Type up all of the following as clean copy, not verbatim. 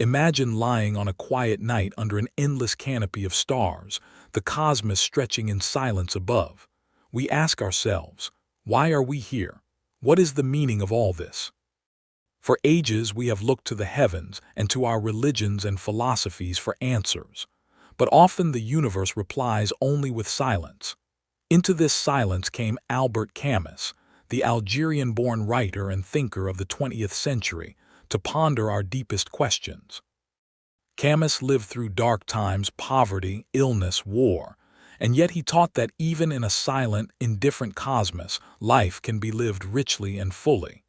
Imagine lying on a quiet night under an endless canopy of stars, the cosmos stretching in silence above. We ask ourselves, why are we here? What is the meaning of all this? For ages we have looked to the heavens and to our religions and philosophies for answers, but often the universe replies only with silence. Into this silence came Albert Camus, the Algerian-born writer and thinker of the 20th century, to ponder our deepest questions. Camus lived through dark times, poverty, illness, war, and yet he taught that even in a silent, indifferent cosmos, life can be lived richly and fully.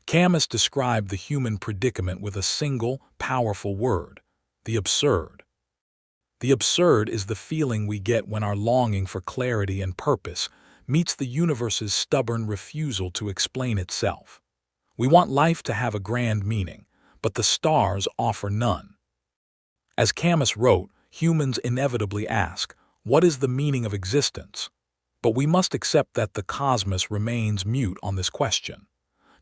Camus described the human predicament with a single, powerful word: the absurd. The absurd is the feeling we get when our longing for clarity and purpose meets the universe's stubborn refusal to explain itself. We want life to have a grand meaning, but the stars offer none. As Camus wrote, humans inevitably ask, what is the meaning of existence? But we must accept that the cosmos remains mute on this question.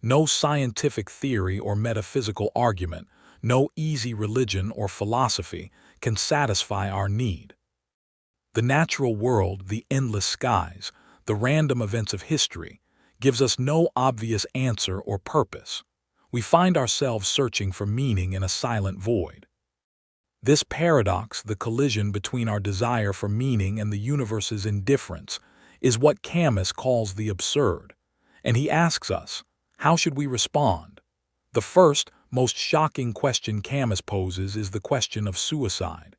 No scientific theory or metaphysical argument, no easy religion or philosophy can satisfy our need. The natural world, the endless skies, the random events of history, gives us no obvious answer or purpose. We find ourselves searching for meaning in a silent void. This paradox, the collision between our desire for meaning and the universe's indifference, is what Camus calls the absurd. And he asks us, how should we respond? The first, most shocking question Camus poses is the question of suicide.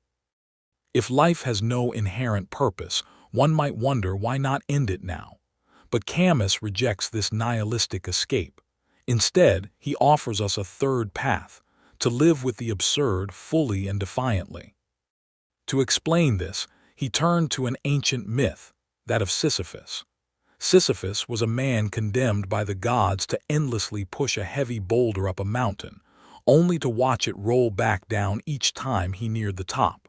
If life has no inherent purpose, one might wonder why not end it now. But Camus rejects this nihilistic escape. Instead, he offers us a third path, to live with the absurd fully and defiantly. To explain this, he turned to an ancient myth, that of Sisyphus. Sisyphus was a man condemned by the gods to endlessly push a heavy boulder up a mountain, only to watch it roll back down each time he neared the top.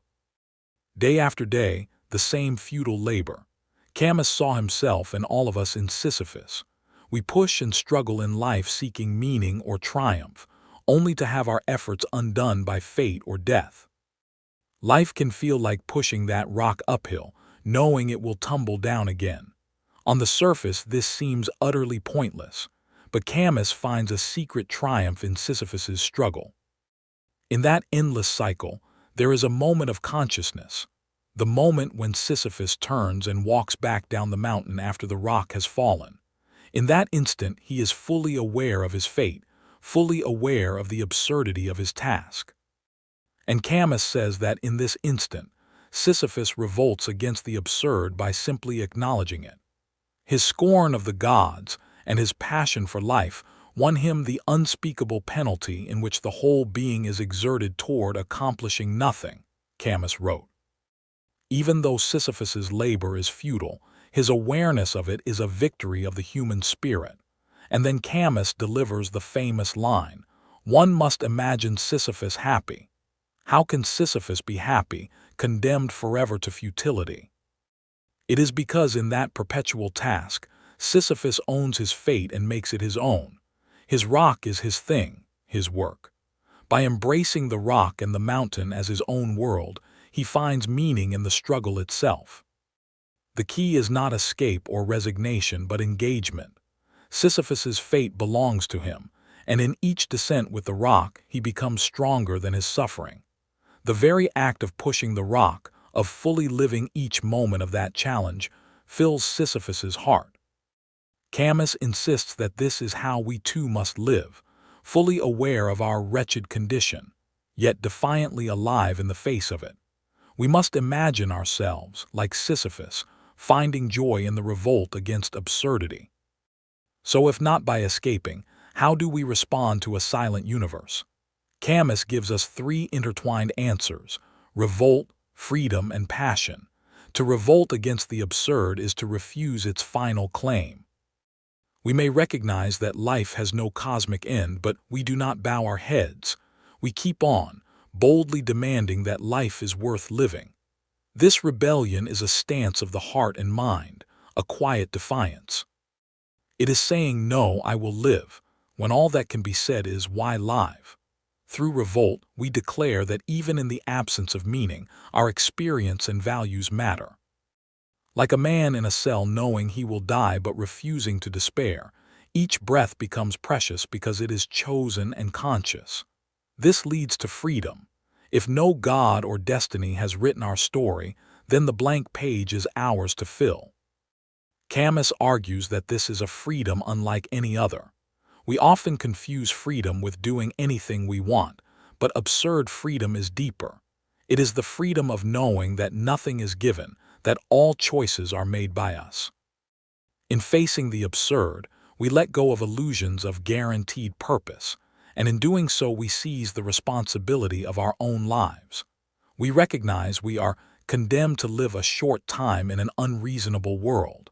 Day after day, the same futile labor. Camus saw himself and all of us in Sisyphus. We push and struggle in life seeking meaning or triumph, only to have our efforts undone by fate or death. Life can feel like pushing that rock uphill, knowing it will tumble down again. On the surface, this seems utterly pointless, but Camus finds a secret triumph in Sisyphus's struggle. In that endless cycle, there is a moment of consciousness, the moment when Sisyphus turns and walks back down the mountain after the rock has fallen. In that instant, he is fully aware of his fate, fully aware of the absurdity of his task. And Camus says that in this instant, Sisyphus revolts against the absurd by simply acknowledging it. His scorn of the gods and his passion for life won him the unspeakable penalty in which the whole being is exerted toward accomplishing nothing, Camus wrote. Even though Sisyphus's labor is futile, his awareness of it is a victory of the human spirit. And then Camus delivers the famous line, one must imagine Sisyphus happy. How can Sisyphus be happy, condemned forever to futility? It is because in that perpetual task, Sisyphus owns his fate and makes it his own. His rock is his thing, his work. By embracing the rock and the mountain as his own world, he finds meaning in the struggle itself. The key is not escape or resignation, but engagement. Sisyphus's fate belongs to him, and in each descent with the rock, he becomes stronger than his suffering. The very act of pushing the rock, of fully living each moment of that challenge, fills Sisyphus's heart. Camus insists that this is how we too must live, fully aware of our wretched condition, yet defiantly alive in the face of it. We must imagine ourselves, like Sisyphus, finding joy in the revolt against absurdity. So if not by escaping, how do we respond to a silent universe? Camus gives us three intertwined answers: revolt, freedom, and passion. To revolt against the absurd is to refuse its final claim. We may recognize that life has no cosmic end, but we do not bow our heads. We keep on, boldly demanding that life is worth living. This rebellion is a stance of the heart and mind, a quiet defiance. It is saying, no, I will live, when all that can be said is, why live? Through revolt, we declare that even in the absence of meaning, our experience and values matter. Like a man in a cell knowing he will die but refusing to despair, each breath becomes precious because it is chosen and conscious. This leads to freedom. If no God or destiny has written our story, then the blank page is ours to fill. Camus argues that this is a freedom unlike any other. We often confuse freedom with doing anything we want, but absurd freedom is deeper. It is the freedom of knowing that nothing is given, that all choices are made by us. In facing the absurd, we let go of illusions of guaranteed purpose, and in doing so we seize the responsibility of our own lives. We recognize we are condemned to live a short time in an unreasonable world.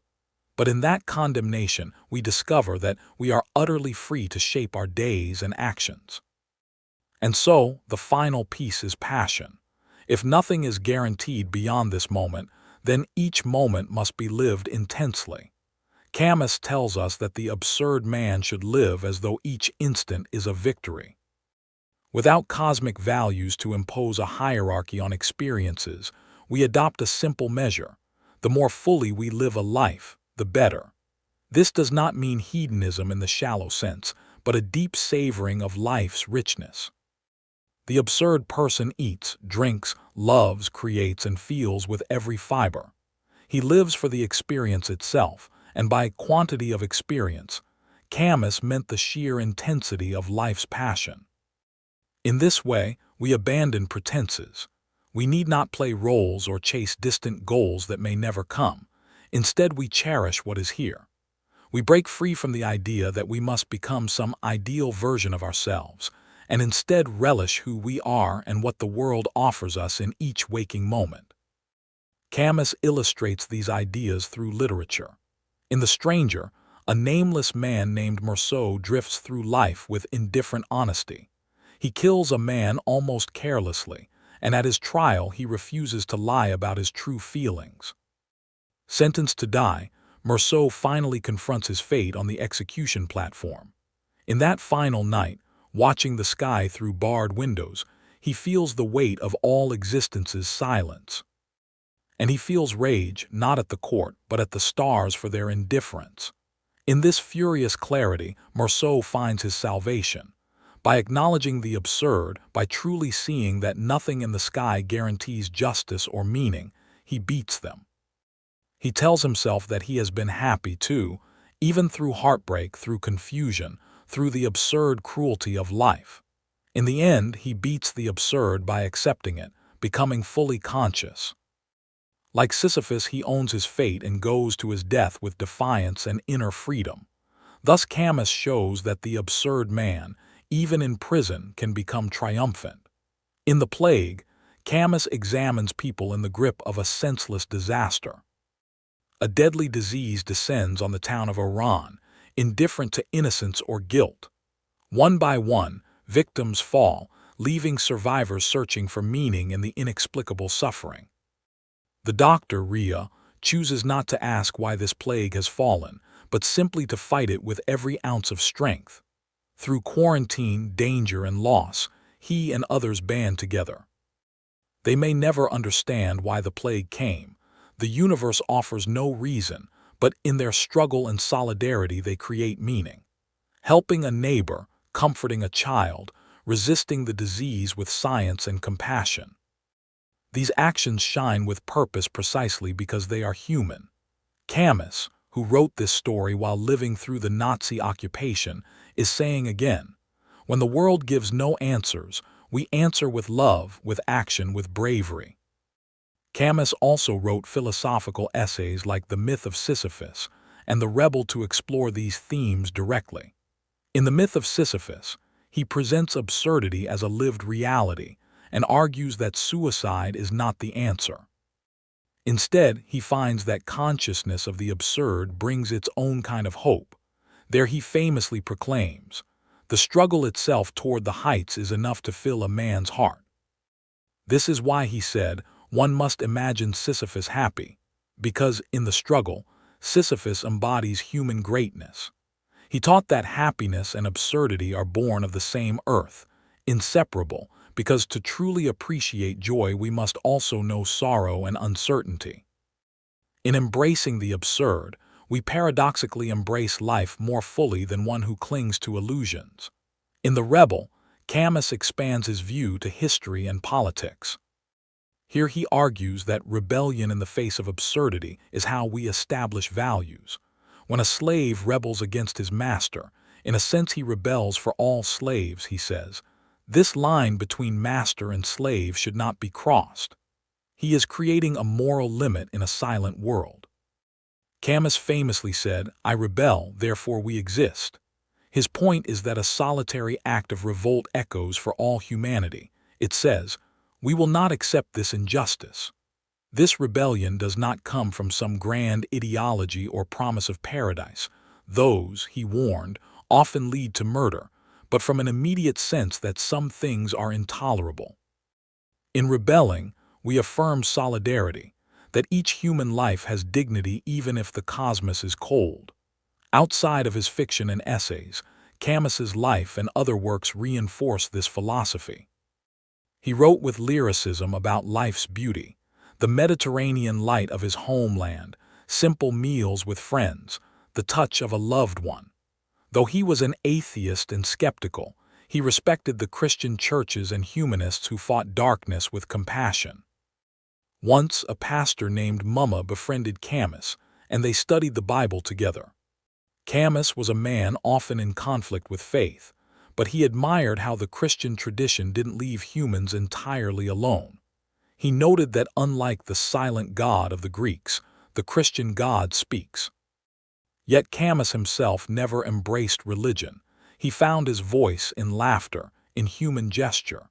But in that condemnation, we discover that we are utterly free to shape our days and actions. And so, the final piece is passion. If nothing is guaranteed beyond this moment, then each moment must be lived intensely. Camus tells us that the absurd man should live as though each instant is a victory. Without cosmic values to impose a hierarchy on experiences, we adopt a simple measure. The more fully we live a life, the better. This does not mean hedonism in the shallow sense, but a deep savoring of life's richness. The absurd person eats, drinks, loves, creates, and feels with every fiber. He lives for the experience itself, and by quantity of experience, Camus meant the sheer intensity of life's passion. In this way, we abandon pretenses. We need not play roles or chase distant goals that may never come. Instead, we cherish what is here. We break free from the idea that we must become some ideal version of ourselves, and instead relish who we are and what the world offers us in each waking moment. Camus illustrates these ideas through literature. In The Stranger, a nameless man named Meursault drifts through life with indifferent honesty. He kills a man almost carelessly, and at his trial he refuses to lie about his true feelings. Sentenced to die, Meursault finally confronts his fate on the execution platform. In that final night, watching the sky through barred windows, he feels the weight of all existence's silence. And he feels rage not at the court but at the stars for their indifference. In this furious clarity, Meursault finds his salvation. By acknowledging the absurd, by truly seeing that nothing in the sky guarantees justice or meaning, he beats them. He tells himself that he has been happy too, even through heartbreak, through confusion, through the absurd cruelty of life. In the end, he beats the absurd by accepting it, becoming fully conscious. Like Sisyphus, he owns his fate and goes to his death with defiance and inner freedom. Thus Camus shows that the absurd man, even in prison, can become triumphant. In The Plague, Camus examines people in the grip of a senseless disaster. A deadly disease descends on the town of Oran, indifferent to innocence or guilt. One by one, victims fall, leaving survivors searching for meaning in the inexplicable suffering. The doctor, Rhea, chooses not to ask why this plague has fallen, but simply to fight it with every ounce of strength. Through quarantine, danger, and loss, he and others band together. They may never understand why the plague came. The universe offers no reason, but in their struggle and solidarity they create meaning. Helping a neighbor, comforting a child, resisting the disease with science and compassion. These actions shine with purpose precisely because they are human. Camus, who wrote this story while living through the Nazi occupation, is saying again, when the world gives no answers, we answer with love, with action, with bravery. Camus also wrote philosophical essays like The Myth of Sisyphus and The Rebel to explore these themes directly. In The Myth of Sisyphus, he presents absurdity as a lived reality and argues that suicide is not the answer. Instead, he finds that consciousness of the absurd brings its own kind of hope. There he famously proclaims, "The struggle itself toward the heights is enough to fill a man's heart." This is why he said, one must imagine Sisyphus happy, because in the struggle, Sisyphus embodies human greatness. He taught that happiness and absurdity are born of the same earth, inseparable, because to truly appreciate joy we must also know sorrow and uncertainty. In embracing the absurd, we paradoxically embrace life more fully than one who clings to illusions. In The Rebel, Camus expands his view to history and politics. Here he argues that rebellion in the face of absurdity is how we establish values. When a slave rebels against his master, in a sense he rebels for all slaves, he says. This line between master and slave should not be crossed. He is creating a moral limit in a silent world. Camus famously said, "I rebel, therefore we exist." His point is that a solitary act of revolt echoes for all humanity. It says, "We will not accept this injustice." This rebellion does not come from some grand ideology or promise of paradise. Those, he warned, often lead to murder, but from an immediate sense that some things are intolerable. In rebelling, we affirm solidarity, that each human life has dignity even if the cosmos is cold. Outside of his fiction and essays, Camus's life and other works reinforce this philosophy. He wrote with lyricism about life's beauty, the Mediterranean light of his homeland, simple meals with friends, the touch of a loved one. Though he was an atheist and skeptical, he respected the Christian churches and humanists who fought darkness with compassion. Once, a pastor named Mumma befriended Camus, and they studied the Bible together. Camus was a man often in conflict with faith, but he admired how the Christian tradition didn't leave humans entirely alone. He noted that unlike the silent God of the Greeks, the Christian God speaks. Yet Camus himself never embraced religion. He found his voice in laughter, in human gesture.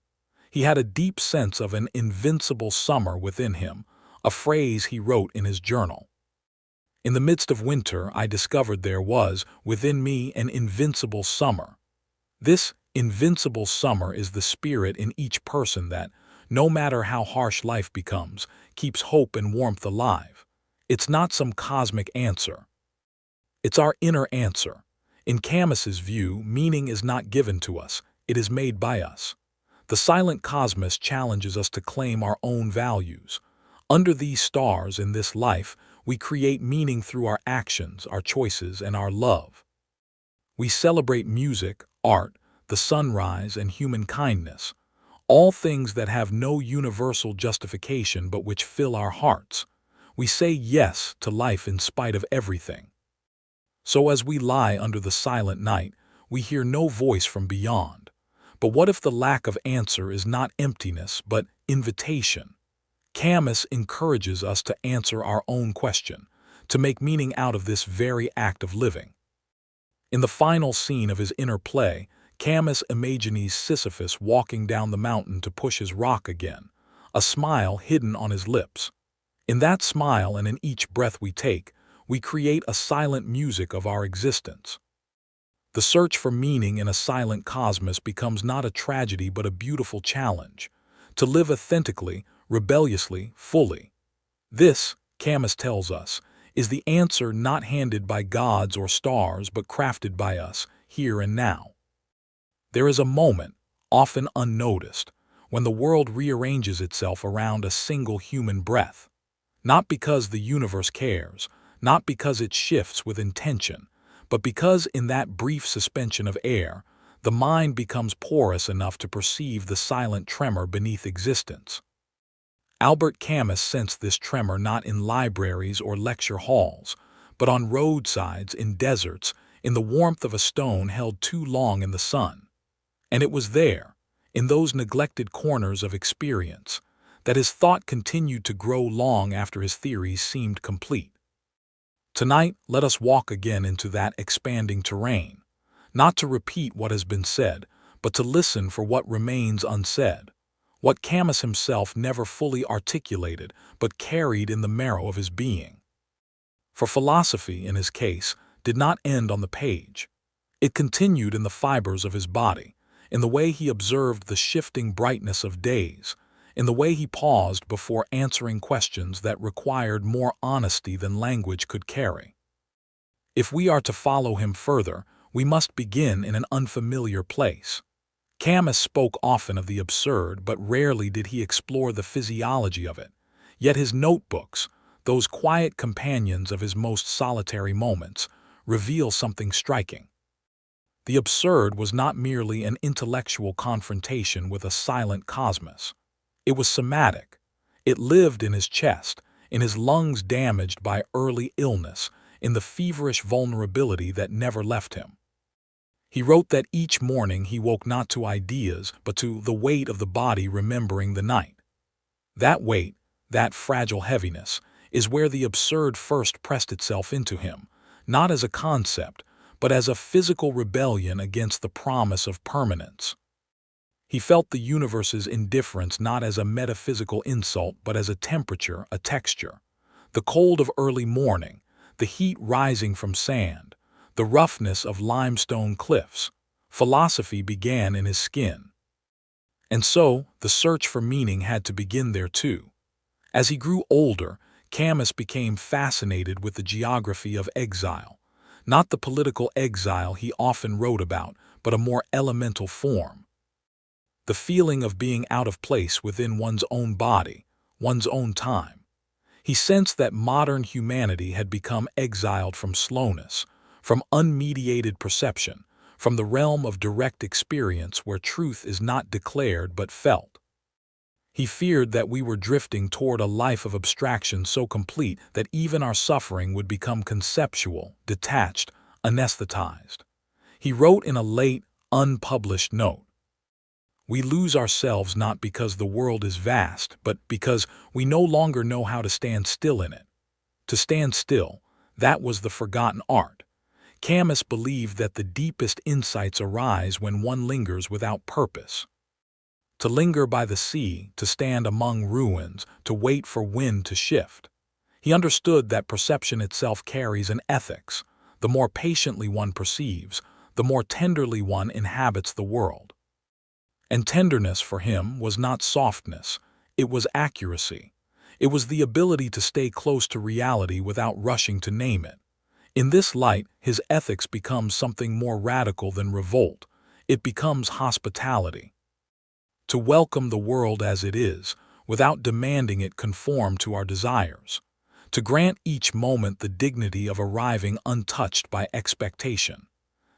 He had a deep sense of an invincible summer within him, a phrase he wrote in his journal. "In the midst of winter, I discovered there was, within me, an invincible summer." This invincible summer is the spirit in each person that, no matter how harsh life becomes, keeps hope and warmth alive. It's not some cosmic answer. It's our inner answer. In Camus's view, meaning is not given to us, it is made by us. The silent cosmos challenges us to claim our own values. Under these stars in this life, we create meaning through our actions, our choices, and our love. We celebrate music, art, the sunrise, and human kindness, all things that have no universal justification but which fill our hearts. We say yes to life in spite of everything. So as we lie under the silent night, we hear no voice from beyond. But what if the lack of answer is not emptiness, but invitation? Camus encourages us to answer our own question, to make meaning out of this very act of living. In the final scene of his inner play, Camus imagines Sisyphus walking down the mountain to push his rock again, a smile hidden on his lips. In that smile and in each breath we take, we create a silent music of our existence. The search for meaning in a silent cosmos becomes not a tragedy but a beautiful challenge, to live authentically, rebelliously, fully. This, Camus tells us, is the answer not handed by gods or stars but crafted by us, here and now. There is a moment, often unnoticed, when the world rearranges itself around a single human breath. Not because the universe cares, not because it shifts with intention, but because in that brief suspension of air, the mind becomes porous enough to perceive the silent tremor beneath existence. Albert Camus sensed this tremor not in libraries or lecture halls, but on roadsides, in deserts, in the warmth of a stone held too long in the sun. And it was there, in those neglected corners of experience, that his thought continued to grow long after his theories seemed complete. Tonight, let us walk again into that expanding terrain, not to repeat what has been said, but to listen for what remains unsaid, what Camus himself never fully articulated but carried in the marrow of his being. For philosophy, in his case, did not end on the page. It continued in the fibers of his body, in the way he observed the shifting brightness of days, in the way he paused before answering questions that required more honesty than language could carry. If we are to follow him further, we must begin in an unfamiliar place. Camus spoke often of the absurd, but rarely did he explore the physiology of it. Yet his notebooks, those quiet companions of his most solitary moments, reveal something striking. The absurd was not merely an intellectual confrontation with a silent cosmos. It was somatic. It lived in his chest, in his lungs damaged by early illness, in the feverish vulnerability that never left him. He wrote that each morning he woke not to ideas, but to the weight of the body remembering the night. That weight, that fragile heaviness, is where the absurd first pressed itself into him, not as a concept, but as a physical rebellion against the promise of permanence. He felt the universe's indifference not as a metaphysical insult, but as a temperature, a texture. The cold of early morning, the heat rising from sand, the roughness of limestone cliffs. Philosophy began in his skin. And so, the search for meaning had to begin there too. As he grew older, Camus became fascinated with the geography of exile, not the political exile he often wrote about, but a more elemental form. The feeling of being out of place within one's own body, one's own time. He sensed that modern humanity had become exiled from slowness, from unmediated perception, from the realm of direct experience where truth is not declared but felt. He feared that we were drifting toward a life of abstraction so complete that even our suffering would become conceptual, detached, anesthetized. He wrote in a late, unpublished note, "We lose ourselves not because the world is vast, but because we no longer know how to stand still in it." To stand still, that was the forgotten art. Camus believed that the deepest insights arise when one lingers without purpose. To linger by the sea, to stand among ruins, to wait for wind to shift. He understood that perception itself carries an ethics. The more patiently one perceives, the more tenderly one inhabits the world. And tenderness for him was not softness, it was accuracy. It was the ability to stay close to reality without rushing to name it. In this light, his ethics becomes something more radical than revolt. It becomes hospitality. To welcome the world as it is, without demanding it conform to our desires. To grant each moment the dignity of arriving untouched by expectation.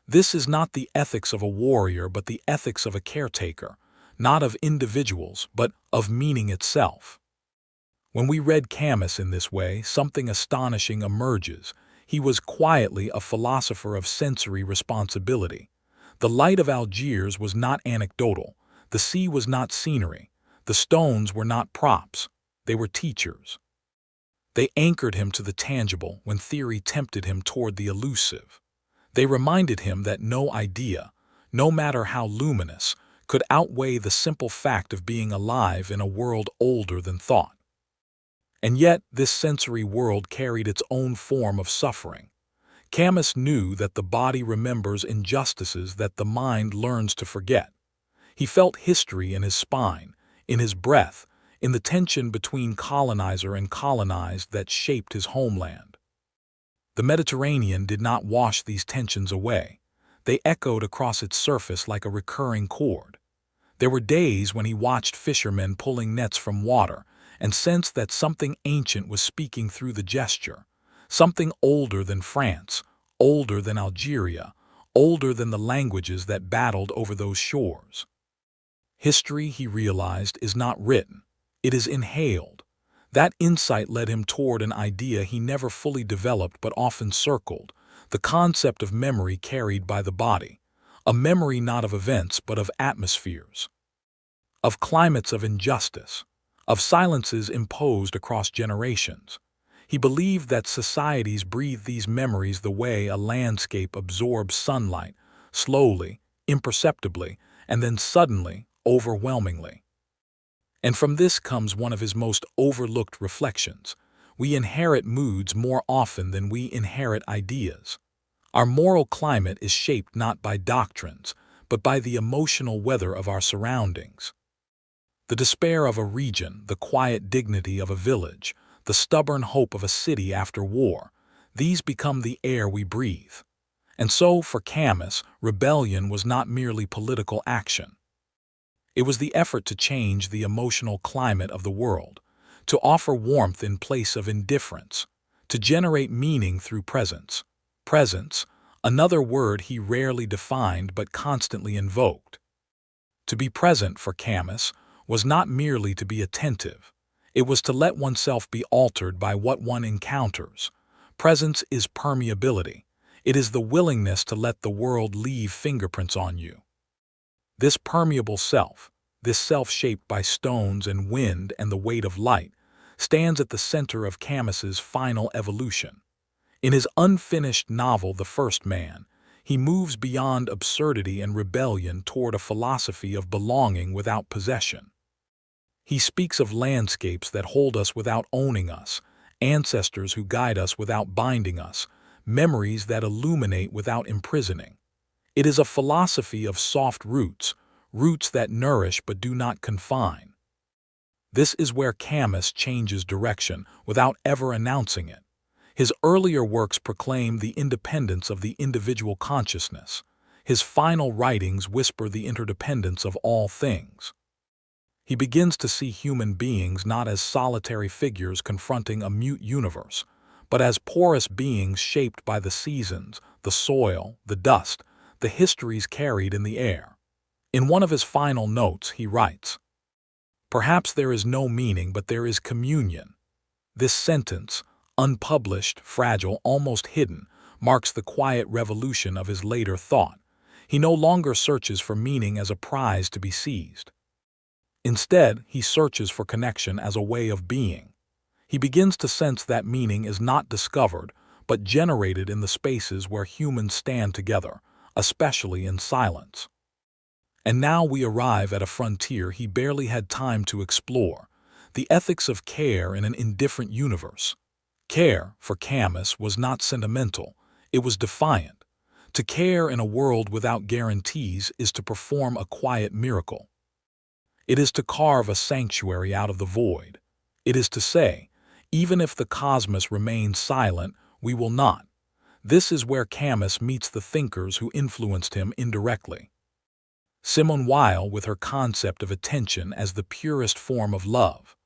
This is not the ethics of a warrior, but the ethics of a caretaker, not of individuals, but of meaning itself. When we read Camus in this way, something astonishing emerges. He was quietly a philosopher of sensory responsibility. The light of Algiers was not anecdotal. The sea was not scenery. The stones were not props. They were teachers. They anchored him to the tangible when theory tempted him toward the elusive. They reminded him that no idea, no matter how luminous, could outweigh the simple fact of being alive in a world older than thought. And yet, this sensory world carried its own form of suffering. Camus knew that the body remembers injustices that the mind learns to forget. He felt history in his spine, in his breath, in the tension between colonizer and colonized that shaped his homeland. The Mediterranean did not wash these tensions away. They echoed across its surface like a recurring chord. There were days when he watched fishermen pulling nets from water and sensed that something ancient was speaking through the gesture, something older than France, older than Algeria, older than the languages that battled over those shores. History, he realized, is not written. It is inhaled. That insight led him toward an idea he never fully developed but often circled, the concept of memory carried by the body, a memory not of events but of atmospheres, of climates of injustice, of silences imposed across generations. He believed that societies breathe these memories the way a landscape absorbs sunlight, slowly, imperceptibly, and then suddenly, overwhelmingly. And from this comes one of his most overlooked reflections. We inherit moods more often than we inherit ideas. Our moral climate is shaped not by doctrines, but by the emotional weather of our surroundings. The despair of a region, the quiet dignity of a village, the stubborn hope of a city after war, these become the air we breathe. And so, for Camus, rebellion was not merely political action. It was the effort to change the emotional climate of the world, to offer warmth in place of indifference, to generate meaning through presence. Presence, another word he rarely defined but constantly invoked. To be present for Camus was not merely to be attentive. It was to let oneself be altered by what one encounters. Presence is permeability. It is the willingness to let the world leave fingerprints on you. This permeable self, this self shaped by stones and wind and the weight of light, stands at the center of Camus's final evolution. In his unfinished novel The First Man, he moves beyond absurdity and rebellion toward a philosophy of belonging without possession. He speaks of landscapes that hold us without owning us, ancestors who guide us without binding us, memories that illuminate without imprisoning. It is a philosophy of soft roots, roots that nourish but do not confine. This is where Camus changes direction without ever announcing it. His earlier works proclaim the independence of the individual consciousness. His final writings whisper the interdependence of all things. He begins to see human beings not as solitary figures confronting a mute universe, but as porous beings shaped by the seasons, the soil, the dust, the histories carried in the air. In one of his final notes, he writes, "Perhaps there is no meaning, but there is communion." This sentence, unpublished, fragile, almost hidden, marks the quiet revolution of his later thought. He no longer searches for meaning as a prize to be seized. Instead, he searches for connection as a way of being. He begins to sense that meaning is not discovered, but generated in the spaces where humans stand together, especially in silence. And now we arrive at a frontier he barely had time to explore, the ethics of care in an indifferent universe. Care, for Camus, was not sentimental, it was defiant. To care in a world without guarantees is to perform a quiet miracle. It is to carve a sanctuary out of the void. It is to say, even if the cosmos remains silent, we will not. This is where Camus meets the thinkers who influenced him indirectly. Simone Weil with her concept of attention as the purest form of love.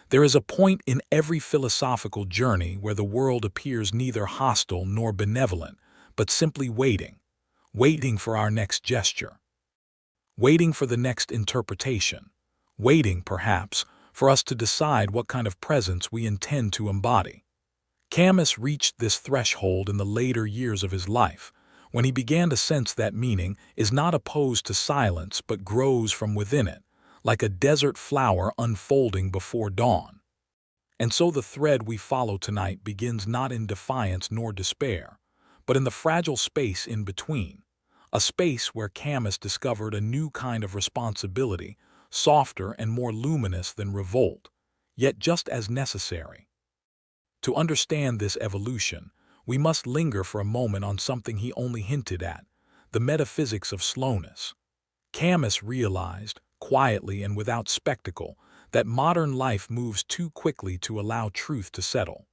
There is a point in every philosophical journey where the world appears neither hostile nor benevolent, but simply waiting, waiting for our next gesture, waiting for the next interpretation, waiting, perhaps, for us to decide what kind of presence we intend to embody. Camus reached this threshold in the later years of his life, when he began to sense that meaning is not opposed to silence but grows from within it, like a desert flower unfolding before dawn. And so the thread we follow tonight begins not in defiance nor despair, but in the fragile space in between, a space where Camus discovered a new kind of responsibility, softer and more luminous than revolt, yet just as necessary. To understand this evolution, we must linger for a moment on something he only hinted at, the metaphysics of slowness. Camus realized, quietly and without spectacle, that modern life moves too quickly to allow truth to settle.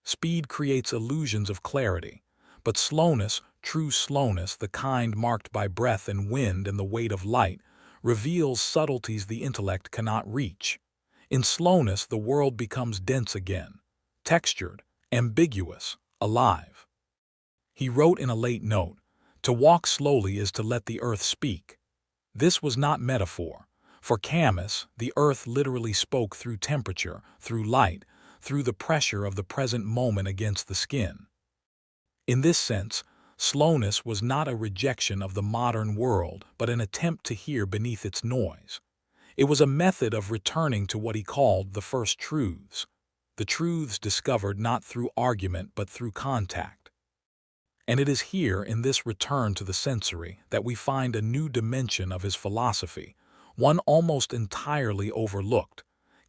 Speed creates illusions of clarity, but slowness, true slowness, the kind marked by breath and wind and the weight of light, reveals subtleties the intellect cannot reach. In slowness, the world becomes dense again, textured, ambiguous, alive. He wrote in a late note, "To walk slowly is to let the earth speak." This was not metaphor. For Camus, the earth literally spoke through temperature, through light, through the pressure of the present moment against the skin. In this sense, slowness was not a rejection of the modern world, but an attempt to hear beneath its noise. It was a method of returning to what he called the first truths, the truths discovered not through argument but through contact. And it is here, in this return to the sensory, that we find a new dimension of his philosophy, one almost entirely overlooked.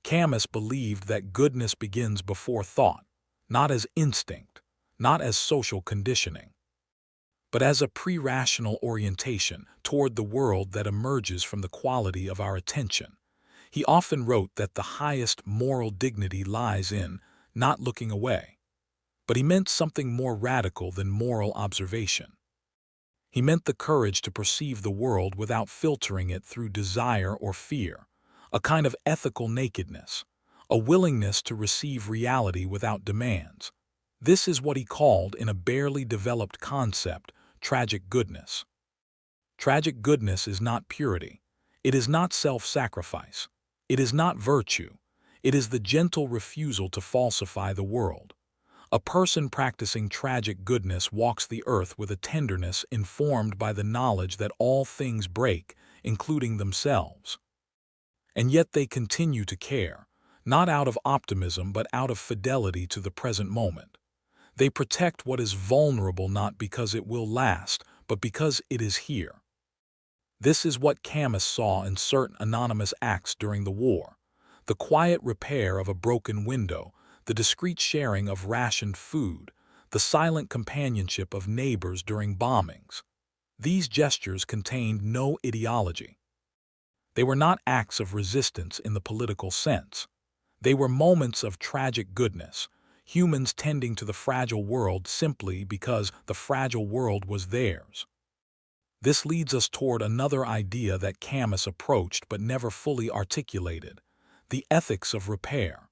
Camus believed that goodness begins before thought, not as instinct, not as social conditioning, but as a pre-rational orientation toward the world that emerges from the quality of our attention. He often wrote that the highest moral dignity lies in not looking away, but he meant something more radical than moral observation. He meant the courage to perceive the world without filtering it through desire or fear, a kind of ethical nakedness, a willingness to receive reality without demands. This is what he called, in a barely developed concept, tragic goodness. Tragic goodness is not purity. It is not self-sacrifice. It is not virtue. It is the gentle refusal to falsify the world. A person practicing tragic goodness walks the earth with a tenderness informed by the knowledge that all things break, including themselves. And yet they continue to care, not out of optimism but out of fidelity to the present moment. They protect what is vulnerable not because it will last, but because it is here. This is what Camus saw in certain anonymous acts during the war: the quiet repair of a broken window, the discreet sharing of rationed food, the silent companionship of neighbors during bombings. These gestures contained no ideology. They were not acts of resistance in the political sense. They were moments of tragic goodness, humans tending to the fragile world simply because the fragile world was theirs. This leads us toward another idea that Camus approached but never fully articulated: the ethics of repair.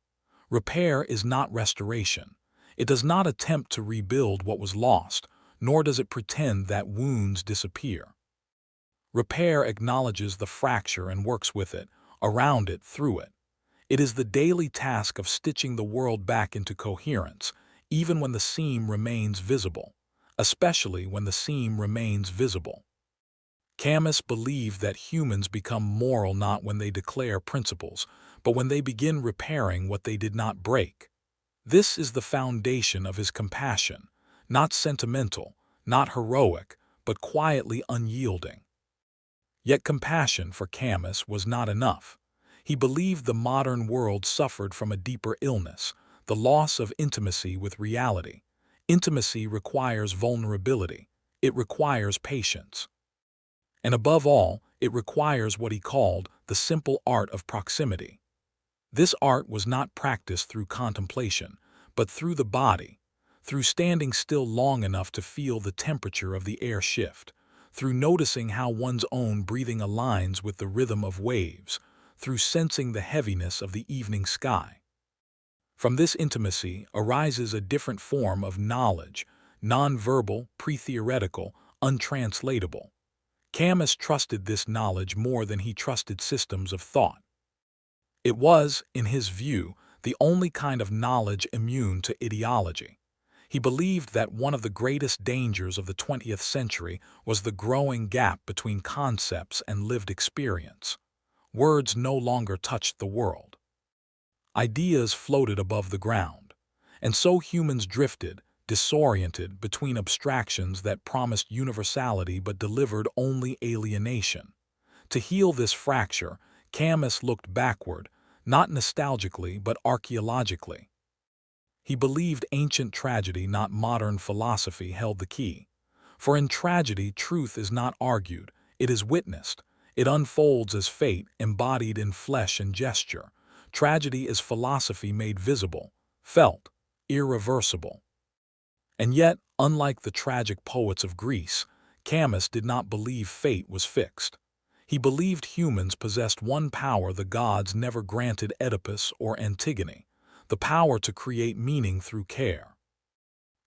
Repair is not restoration. It does not attempt to rebuild what was lost, nor does it pretend that wounds disappear. Repair acknowledges the fracture and works with it, around it, through it. It is the daily task of stitching the world back into coherence, even when the seam remains visible, especially when the seam remains visible. Camus believed that humans become moral not when they declare principles, but when they begin repairing what they did not break. This is the foundation of his compassion, not sentimental, not heroic, but quietly unyielding. Yet compassion for Camus was not enough. He believed the modern world suffered from a deeper illness, the loss of intimacy with reality. Intimacy requires vulnerability. It requires patience. And above all, it requires what he called the simple art of proximity. This art was not practiced through contemplation, but through the body, through standing still long enough to feel the temperature of the air shift, through noticing how one's own breathing aligns with the rhythm of waves, through sensing the heaviness of the evening sky. From this intimacy arises a different form of knowledge, non-verbal, pre-theoretical, untranslatable. Camus trusted this knowledge more than he trusted systems of thought. It was, in his view, the only kind of knowledge immune to ideology. He believed that one of the greatest dangers of the 20th century was the growing gap between concepts and lived experience. Words no longer touched the world. Ideas floated above the ground, and so humans drifted, disoriented, between abstractions that promised universality but delivered only alienation. To heal this fracture, Camus looked backward, not nostalgically but archaeologically. He believed ancient tragedy, not modern philosophy, held the key. For in tragedy, truth is not argued, it is witnessed. It unfolds as fate, embodied in flesh and gesture. Tragedy is philosophy made visible, felt, irreversible. And yet, unlike the tragic poets of Greece, Camus did not believe fate was fixed. He believed humans possessed one power the gods never granted Oedipus or Antigone: the power to create meaning through care.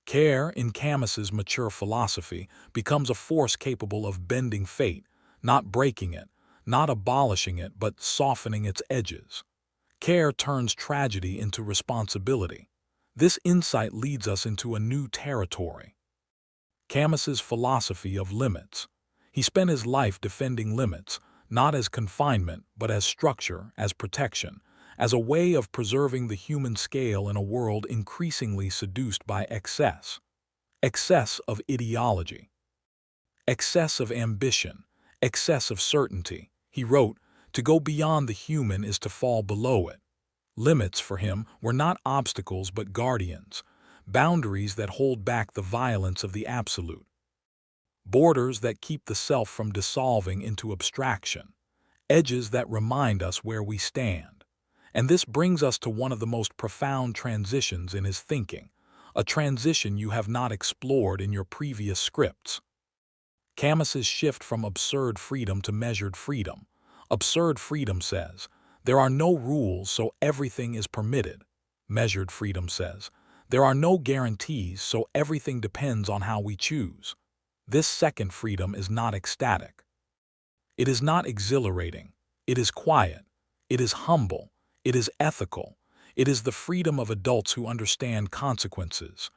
Care, in Camus's mature philosophy, becomes a force capable of bending fate, not breaking it, not abolishing it, but softening its edges. Care turns tragedy into responsibility. This insight leads us into a new territory: Camus's philosophy of limits. He spent his life defending limits, not as confinement, but as structure, as protection, as a way of preserving the human scale in a world increasingly seduced by excess. Excess of ideology, excess of ambition, excess of certainty. He wrote, "To go beyond the human is to fall below it." Limits, for him, were not obstacles but guardians, boundaries that hold back the violence of the absolute, borders that keep the self from dissolving into abstraction, edges that remind us where we stand. And this brings us to one of the most profound transitions in his thinking, a transition you have not explored in your previous scripts. Camus's shift from absurd freedom to measured freedom. Absurd freedom says, there are no rules, so everything is permitted. Measured freedom says, there are no guarantees, so everything depends on how we choose. This second freedom is not ecstatic. It is not exhilarating. It is quiet. It is humble. It is ethical. It is the freedom of adults who understand consequences,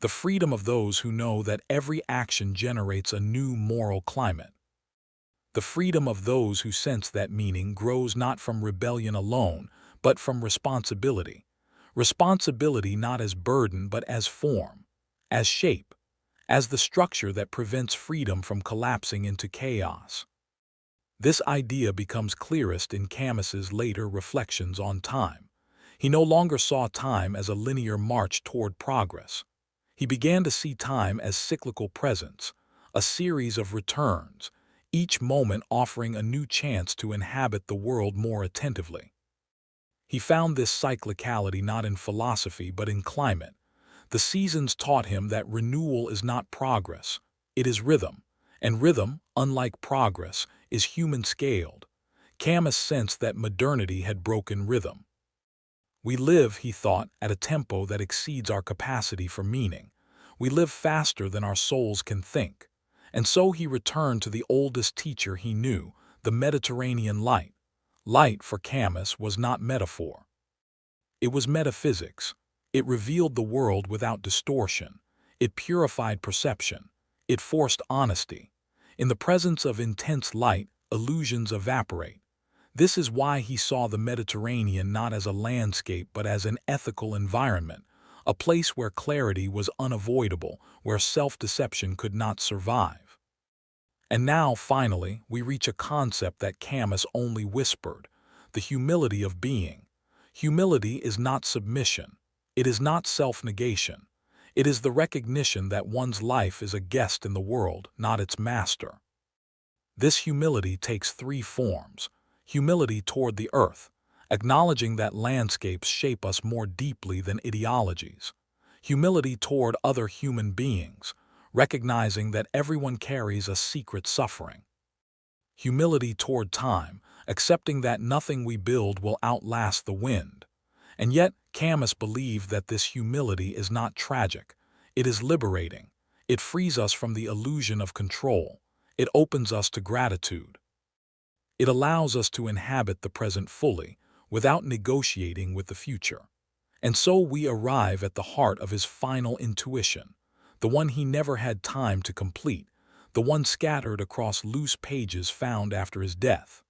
the freedom of those who know that every action generates a new moral climate, the freedom of those who sense that meaning grows not from rebellion alone, but from responsibility. Responsibility not as burden but as form, as shape, as the structure that prevents freedom from collapsing into chaos. This idea becomes clearest in Camus's later reflections on time. He no longer saw time as a linear march toward progress. He began to see time as cyclical presence, a series of returns, each moment offering a new chance to inhabit the world more attentively. He found this cyclicality not in philosophy but in climate. The seasons taught him that renewal is not progress, it is rhythm, and rhythm, unlike progress, is human-scaled. Camus sensed that modernity had broken rhythm. We live, he thought, at a tempo that exceeds our capacity for meaning. We live faster than our souls can think. And so he returned to the oldest teacher he knew, the Mediterranean light. Light, for Camus, was not metaphor. It was metaphysics. It revealed the world without distortion. It purified perception. It forced honesty. In the presence of intense light, illusions evaporate. This is why he saw the Mediterranean not as a landscape but as an ethical environment, a place where clarity was unavoidable, where self-deception could not survive. And now, finally, we reach a concept that Camus only whispered, the humility of being. Humility is not submission. It is not self-negation. It is the recognition that one's life is a guest in the world, not its master. This humility takes three forms. Humility toward the earth, acknowledging that landscapes shape us more deeply than ideologies. Humility toward other human beings, recognizing that everyone carries a secret suffering. Humility toward time, accepting that nothing we build will outlast the wind. And yet, Camus believed that this humility is not tragic. It is liberating. It frees us from the illusion of control. It opens us to gratitude. It allows us to inhabit the present fully, without negotiating with the future. And so we arrive at the heart of his final intuition, the one he never had time to complete, the one scattered across loose pages found after his death.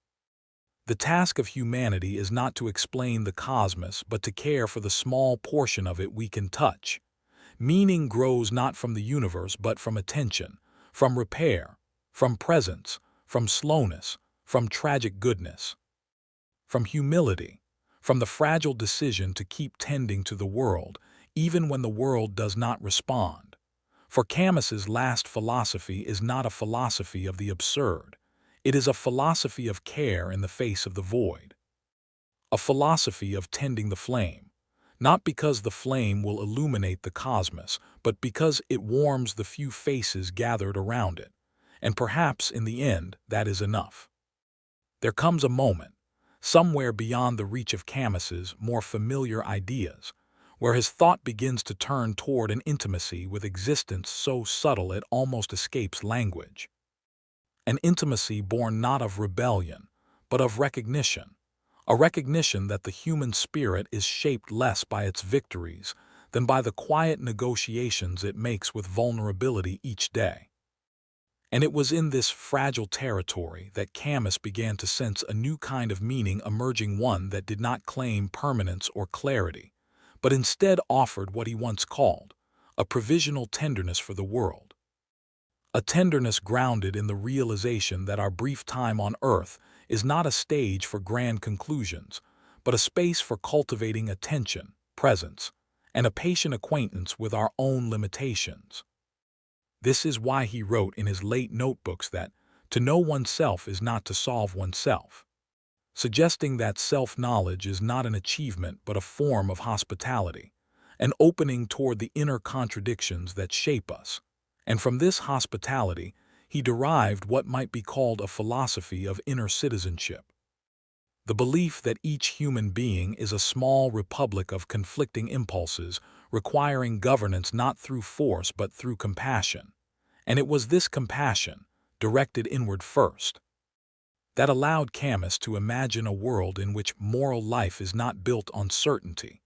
The task of humanity is not to explain the cosmos, but to care for the small portion of it we can touch. Meaning grows not from the universe, but from attention, from repair, from presence, from slowness, from tragic goodness, from humility, from the fragile decision to keep tending to the world, even when the world does not respond. For Camus's last philosophy is not a philosophy of the absurd. It is a philosophy of care in the face of the void. A philosophy of tending the flame, not because the flame will illuminate the cosmos, but because it warms the few faces gathered around it. And perhaps, in the end, that is enough. There comes a moment, somewhere beyond the reach of Camus's more familiar ideas, where his thought begins to turn toward an intimacy with existence so subtle it almost escapes language. An intimacy born not of rebellion, but of recognition, a recognition that the human spirit is shaped less by its victories than by the quiet negotiations it makes with vulnerability each day. And it was in this fragile territory that Camus began to sense a new kind of meaning emerging, one that did not claim permanence or clarity, but instead offered what he once called a provisional tenderness for the world. A tenderness grounded in the realization that our brief time on earth is not a stage for grand conclusions, but a space for cultivating attention, presence, and a patient acquaintance with our own limitations. This is why he wrote in his late notebooks that to know oneself is not to solve oneself, suggesting that self-knowledge is not an achievement but a form of hospitality, an opening toward the inner contradictions that shape us. And from this hospitality, he derived what might be called a philosophy of inner citizenship. The belief that each human being is a small republic of conflicting impulses, requiring governance not through force but through compassion. And it was this compassion, directed inward first, that allowed Camus to imagine a world in which moral life is not built on certainty,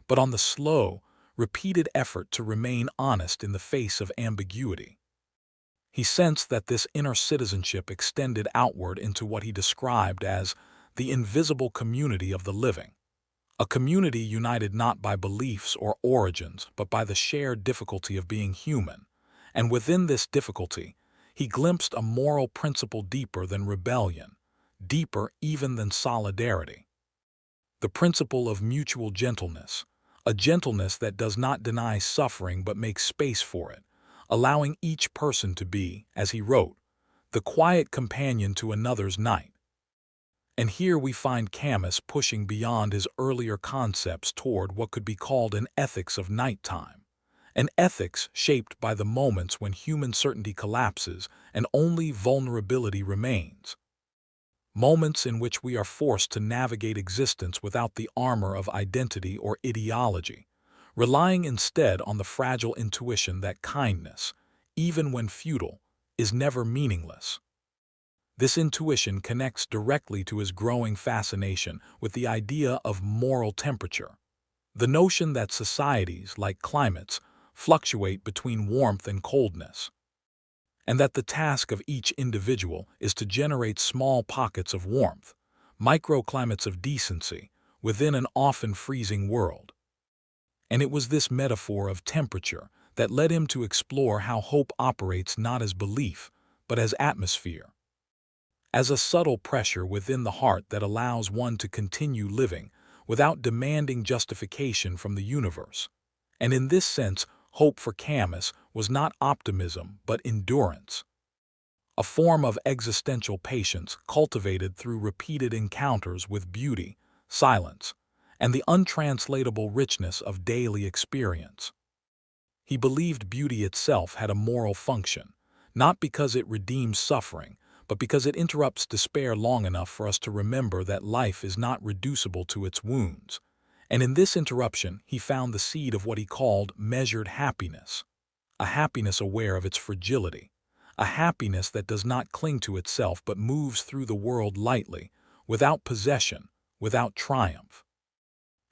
but on the slow, repeated effort to remain honest in the face of ambiguity. He sensed that this inner citizenship extended outward into what he described as the invisible community of the living, a community united not by beliefs or origins, but by the shared difficulty of being human. And within this difficulty, he glimpsed a moral principle deeper than rebellion, deeper even than solidarity. The principle of mutual gentleness, a gentleness that does not deny suffering but makes space for it, allowing each person to be, as he wrote, the quiet companion to another's night. And here we find Camus pushing beyond his earlier concepts toward what could be called an ethics of nighttime, an ethics shaped by the moments when human certainty collapses and only vulnerability remains. Moments in which we are forced to navigate existence without the armor of identity or ideology, relying instead on the fragile intuition that kindness, even when futile, is never meaningless. This intuition connects directly to his growing fascination with the idea of moral temperature, the notion that societies, like climates, fluctuate between warmth and coldness, and that the task of each individual is to generate small pockets of warmth, microclimates of decency, within an often freezing world. And it was this metaphor of temperature that led him to explore how hope operates not as belief, but as atmosphere, as a subtle pressure within the heart that allows one to continue living without demanding justification from the universe. And in this sense, hope for Camus was not optimism but endurance, a form of existential patience cultivated through repeated encounters with beauty, silence, and the untranslatable richness of daily experience. He believed beauty itself had a moral function, not because it redeems suffering, but because it interrupts despair long enough for us to remember that life is not reducible to its wounds. And in this interruption, he found the seed of what he called measured happiness, a happiness aware of its fragility, a happiness that does not cling to itself but moves through the world lightly, without possession, without triumph.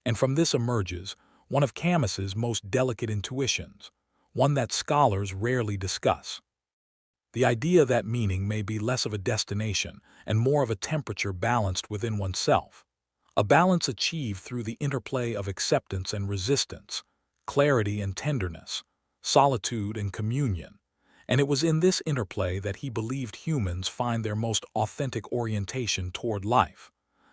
And from this emerges one of Camus's most delicate intuitions, one that scholars rarely discuss. The idea that meaning may be less of a destination and more of a temperature balanced within oneself, a balance achieved through the interplay of acceptance and resistance, clarity and tenderness, solitude and communion. And it was in this interplay that he believed humans find their most authentic orientation toward life,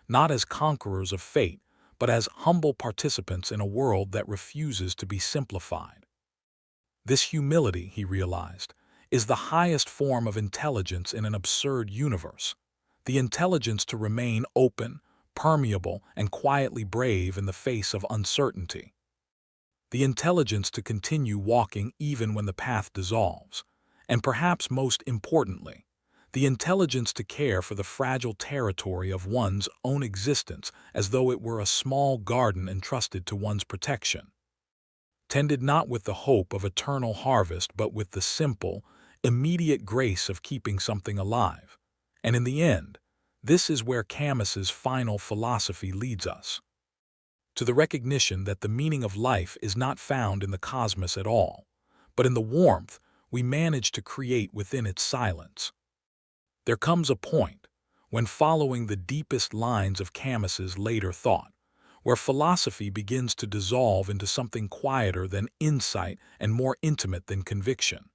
not as conquerors of fate, but as humble participants in a world that refuses to be simplified. This humility, he realized, is the highest form of intelligence in an absurd universe, the intelligence to remain open, permeable, and quietly brave in the face of uncertainty, the intelligence to continue walking even when the path dissolves, and perhaps most importantly, the intelligence to care for the fragile territory of one's own existence as though it were a small garden entrusted to one's protection, tended not with the hope of eternal harvest but with the simple, immediate grace of keeping something alive. And in the end, this is where Camus's final philosophy leads us, to the recognition that the meaning of life is not found in the cosmos at all, but in the warmth we manage to create within its silence. There comes a point, when following the deepest lines of Camus's later thought, where philosophy begins to dissolve into something quieter than insight and more intimate than conviction.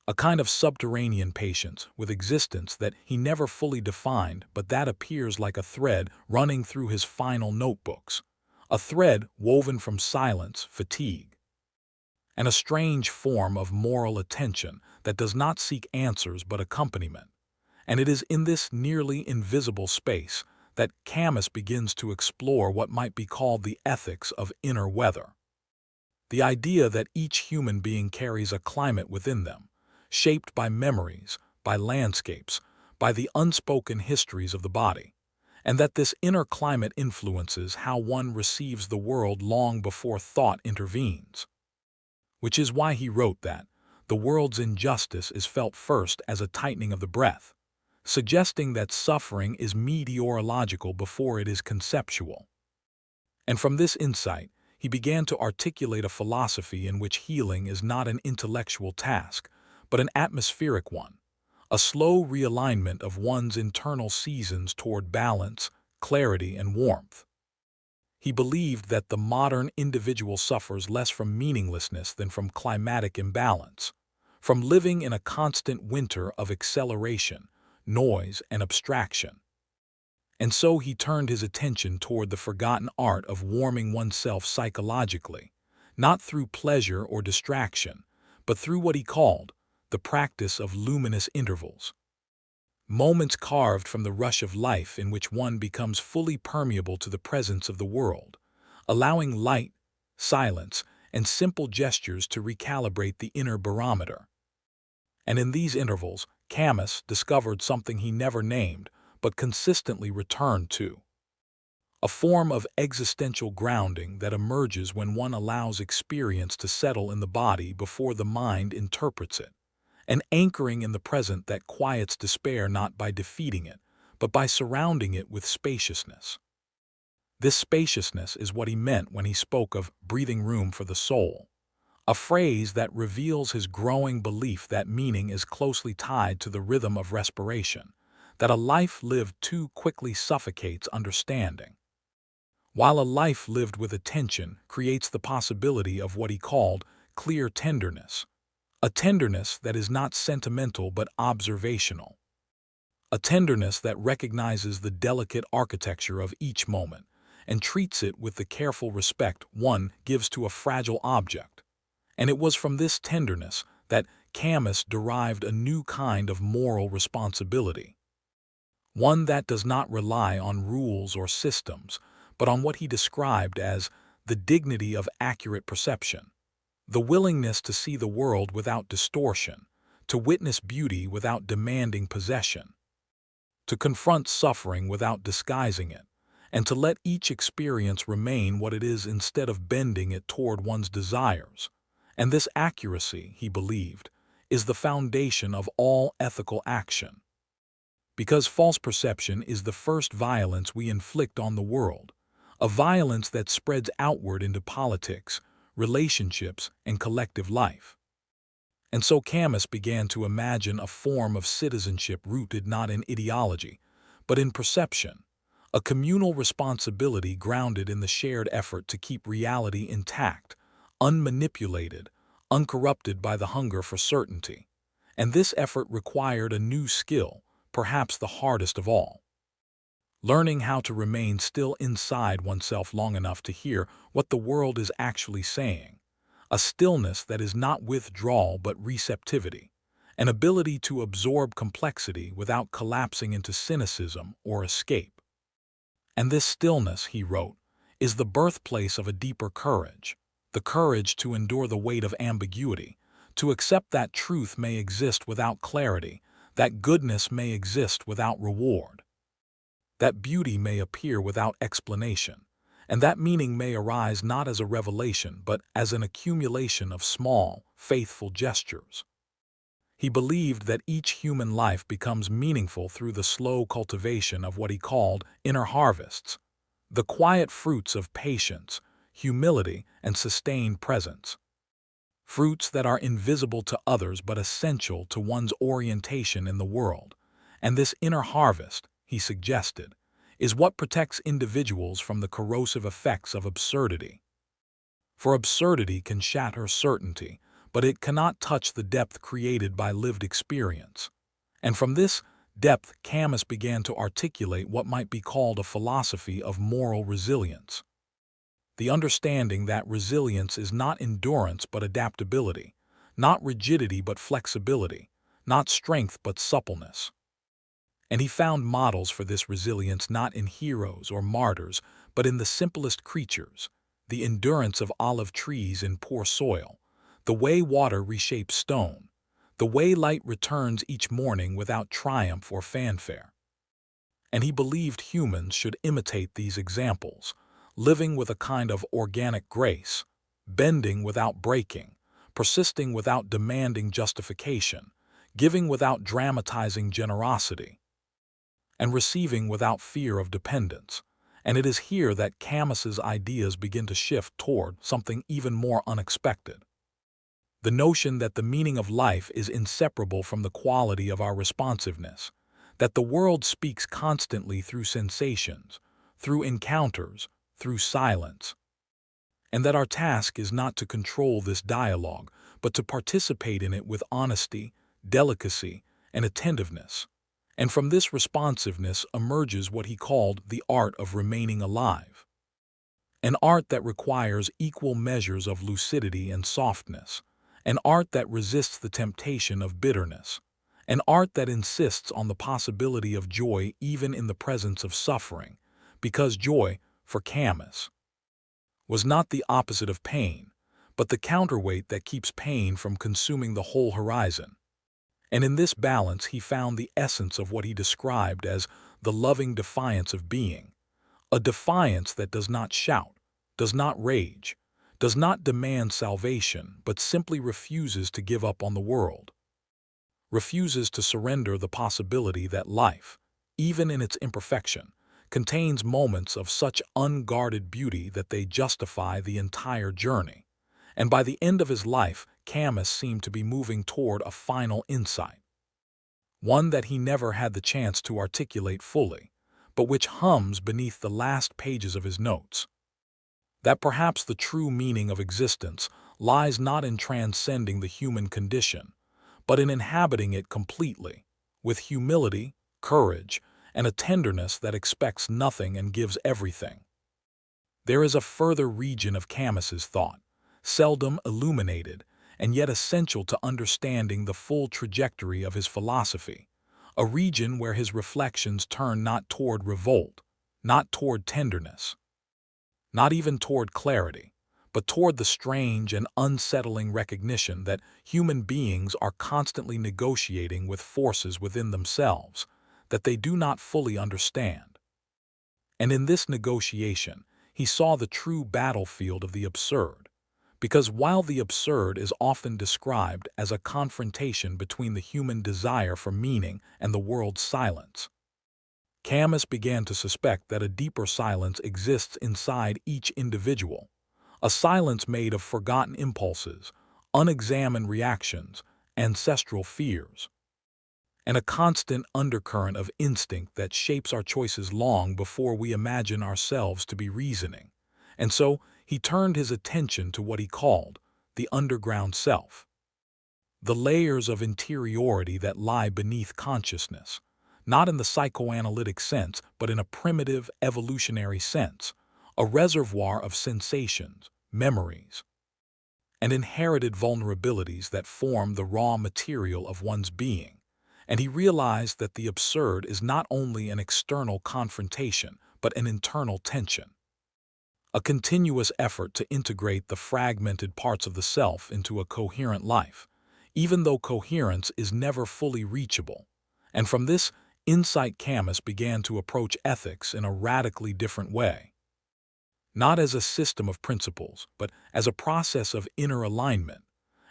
A kind of subterranean patience with existence that he never fully defined, but that appears like a thread running through his final notebooks, a thread woven from silence, fatigue, and a strange form of moral attention that does not seek answers but accompaniment. And it is in this nearly invisible space that Camus begins to explore what might be called the ethics of inner weather. The idea that each human being carries a climate within them, shaped by memories, by landscapes, by the unspoken histories of the body, and that this inner climate influences how one receives the world long before thought intervenes. Which is why he wrote that the world's injustice is felt first as a tightening of the breath, suggesting that suffering is meteorological before it is conceptual. And from this insight, he began to articulate a philosophy in which healing is not an intellectual task, but an atmospheric one, a slow realignment of one's internal seasons toward balance, clarity, and warmth. He believed that the modern individual suffers less from meaninglessness than from climatic imbalance, from living in a constant winter of acceleration, noise, and abstraction. And so he turned his attention toward the forgotten art of warming oneself psychologically, not through pleasure or distraction, but through what he called the practice of luminous intervals. Moments carved from the rush of life in which one becomes fully permeable to the presence of the world, allowing light, silence, and simple gestures to recalibrate the inner barometer. And in these intervals, Camus discovered something he never named, but consistently returned to. A form of existential grounding that emerges when one allows experience to settle in the body before the mind interprets it. An anchoring in the present that quiets despair not by defeating it, but by surrounding it with spaciousness. This spaciousness is what he meant when he spoke of breathing room for the soul, a phrase that reveals his growing belief that meaning is closely tied to the rhythm of respiration, that a life lived too quickly suffocates understanding, while a life lived with attention creates the possibility of what he called clear tenderness, a tenderness that is not sentimental but observational, a tenderness that recognizes the delicate architecture of each moment and treats it with the careful respect one gives to a fragile object. And it was from this tenderness that Camus derived a new kind of moral responsibility, one that does not rely on rules or systems, but on what he described as the dignity of accurate perception, the willingness to see the world without distortion, to witness beauty without demanding possession, to confront suffering without disguising it, and to let each experience remain what it is instead of bending it toward one's desires. And this accuracy, he believed, is the foundation of all ethical action. Because false perception is the first violence we inflict on the world, a violence that spreads outward into politics, relationships, and collective life. And so Camus began to imagine a form of citizenship rooted not in ideology, but in perception, a communal responsibility grounded in the shared effort to keep reality intact, unmanipulated, uncorrupted by the hunger for certainty. And this effort required a new skill, perhaps the hardest of all: learning how to remain still inside oneself long enough to hear what the world is actually saying, a stillness that is not withdrawal but receptivity, an ability to absorb complexity without collapsing into cynicism or escape. And this stillness, he wrote, is the birthplace of a deeper courage, the courage to endure the weight of ambiguity, to accept that truth may exist without clarity, that goodness may exist without reward, that beauty may appear without explanation, and that meaning may arise not as a revelation but as an accumulation of small, faithful gestures. He believed that each human life becomes meaningful through the slow cultivation of what he called inner harvests, the quiet fruits of patience, humility, and sustained presence. Fruits that are invisible to others but essential to one's orientation in the world. And this inner harvest, he suggested, is what protects individuals from the corrosive effects of absurdity. For absurdity can shatter certainty, but it cannot touch the depth created by lived experience. And from this depth, Camus began to articulate what might be called a philosophy of moral resilience. The understanding that resilience is not endurance but adaptability, not rigidity but flexibility, not strength but suppleness. And he found models for this resilience not in heroes or martyrs, but in the simplest creatures, the endurance of olive trees in poor soil, the way water reshapes stone, the way light returns each morning without triumph or fanfare. And he believed humans should imitate these examples, living with a kind of organic grace, bending without breaking, persisting without demanding justification, giving without dramatizing generosity, and receiving without fear of dependence. And it is here that Camus's ideas begin to shift toward something even more unexpected. The notion that the meaning of life is inseparable from the quality of our responsiveness, that the world speaks constantly through sensations, through encounters, through silence, and that our task is not to control this dialogue, but to participate in it with honesty, delicacy, and attentiveness. And from this responsiveness emerges what he called the art of remaining alive. An art that requires equal measures of lucidity and softness, an art that resists the temptation of bitterness, an art that insists on the possibility of joy even in the presence of suffering, because joy, for Camus, was not the opposite of pain, but the counterweight that keeps pain from consuming the whole horizon. And in this balance he found the essence of what he described as the loving defiance of being, a defiance that does not shout, does not rage, does not demand salvation, but simply refuses to give up on the world, refuses to surrender the possibility that life, even in its imperfection, contains moments of such unguarded beauty that they justify the entire journey. And by the end of his life, Camus seemed to be moving toward a final insight, one that he never had the chance to articulate fully, but which hums beneath the last pages of his notes. That perhaps the true meaning of existence lies not in transcending the human condition, but in inhabiting it completely, with humility, courage, and a tenderness that expects nothing and gives everything. There is a further region of Camus's thought, seldom illuminated, and yet essential to understanding the full trajectory of his philosophy, a region where his reflections turn not toward revolt, not toward tenderness, not even toward clarity, but toward the strange and unsettling recognition that human beings are constantly negotiating with forces within themselves that they do not fully understand. And in this negotiation, he saw the true battlefield of the absurd, because while the absurd is often described as a confrontation between the human desire for meaning and the world's silence, Camus began to suspect that a deeper silence exists inside each individual, a silence made of forgotten impulses, unexamined reactions, ancestral fears, and a constant undercurrent of instinct that shapes our choices long before we imagine ourselves to be reasoning. And so he turned his attention to what he called the underground self, the layers of interiority that lie beneath consciousness, not in the psychoanalytic sense, but in a primitive, evolutionary sense, a reservoir of sensations, memories, and inherited vulnerabilities that form the raw material of one's being. And he realized that the absurd is not only an external confrontation, but an internal tension, a continuous effort to integrate the fragmented parts of the self into a coherent life, even though coherence is never fully reachable. And from this insight, Camus began to approach ethics in a radically different way, not as a system of principles, but as a process of inner alignment,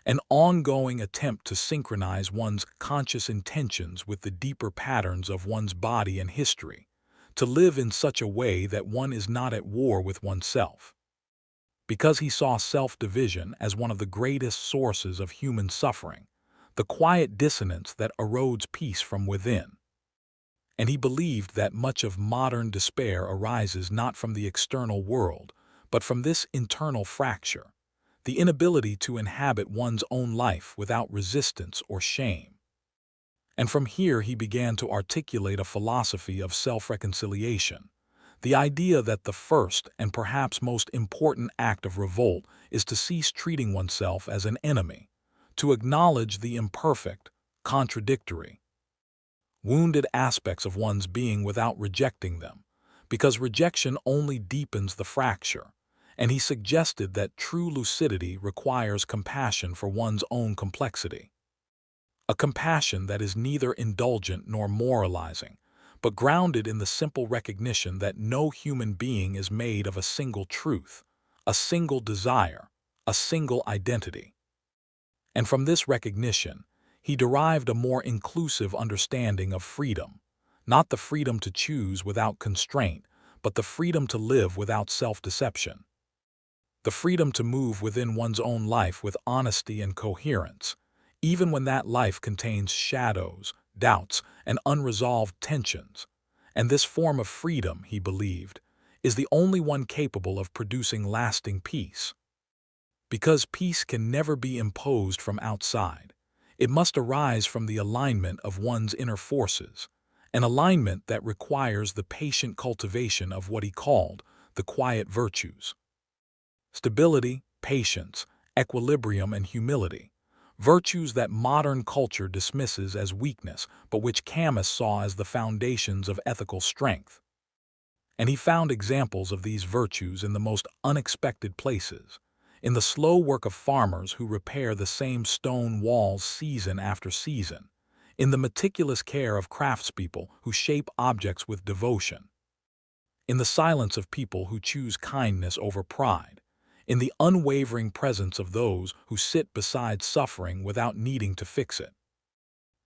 an ongoing attempt to synchronize one's conscious intentions with the deeper patterns of one's body and history, to live in such a way that one is not at war with oneself. Because he saw self-division as one of the greatest sources of human suffering, the quiet dissonance that erodes peace from within. And he believed that much of modern despair arises not from the external world, but from this internal fracture, the inability to inhabit one's own life without resistance or shame. And from here he began to articulate a philosophy of self-reconciliation, the idea that the first and perhaps most important act of revolt is to cease treating oneself as an enemy, to acknowledge the imperfect, contradictory, wounded aspects of one's being without rejecting them, because rejection only deepens the fracture. And he suggested that true lucidity requires compassion for one's own complexity. a compassion that is neither indulgent nor moralizing, but grounded in the simple recognition that no human being is made of a single truth, a single desire, a single identity. And from this recognition, he derived a more inclusive understanding of freedom, not the freedom to choose without constraint, but the freedom to live without self-deception, the freedom to move within one's own life with honesty and coherence, even when that life contains shadows, doubts, and unresolved tensions. And this form of freedom, he believed, is the only one capable of producing lasting peace. Because peace can never be imposed from outside, it must arise from the alignment of one's inner forces, an alignment that requires the patient cultivation of what he called the quiet virtues. Stability, patience, equilibrium, and humility, virtues that modern culture dismisses as weakness, but which Camus saw as the foundations of ethical strength. And he found examples of these virtues in the most unexpected places, in the slow work of farmers who repair the same stone walls season after season, in the meticulous care of craftspeople who shape objects with devotion, in the silence of people who choose kindness over pride, in the unwavering presence of those who sit beside suffering without needing to fix it.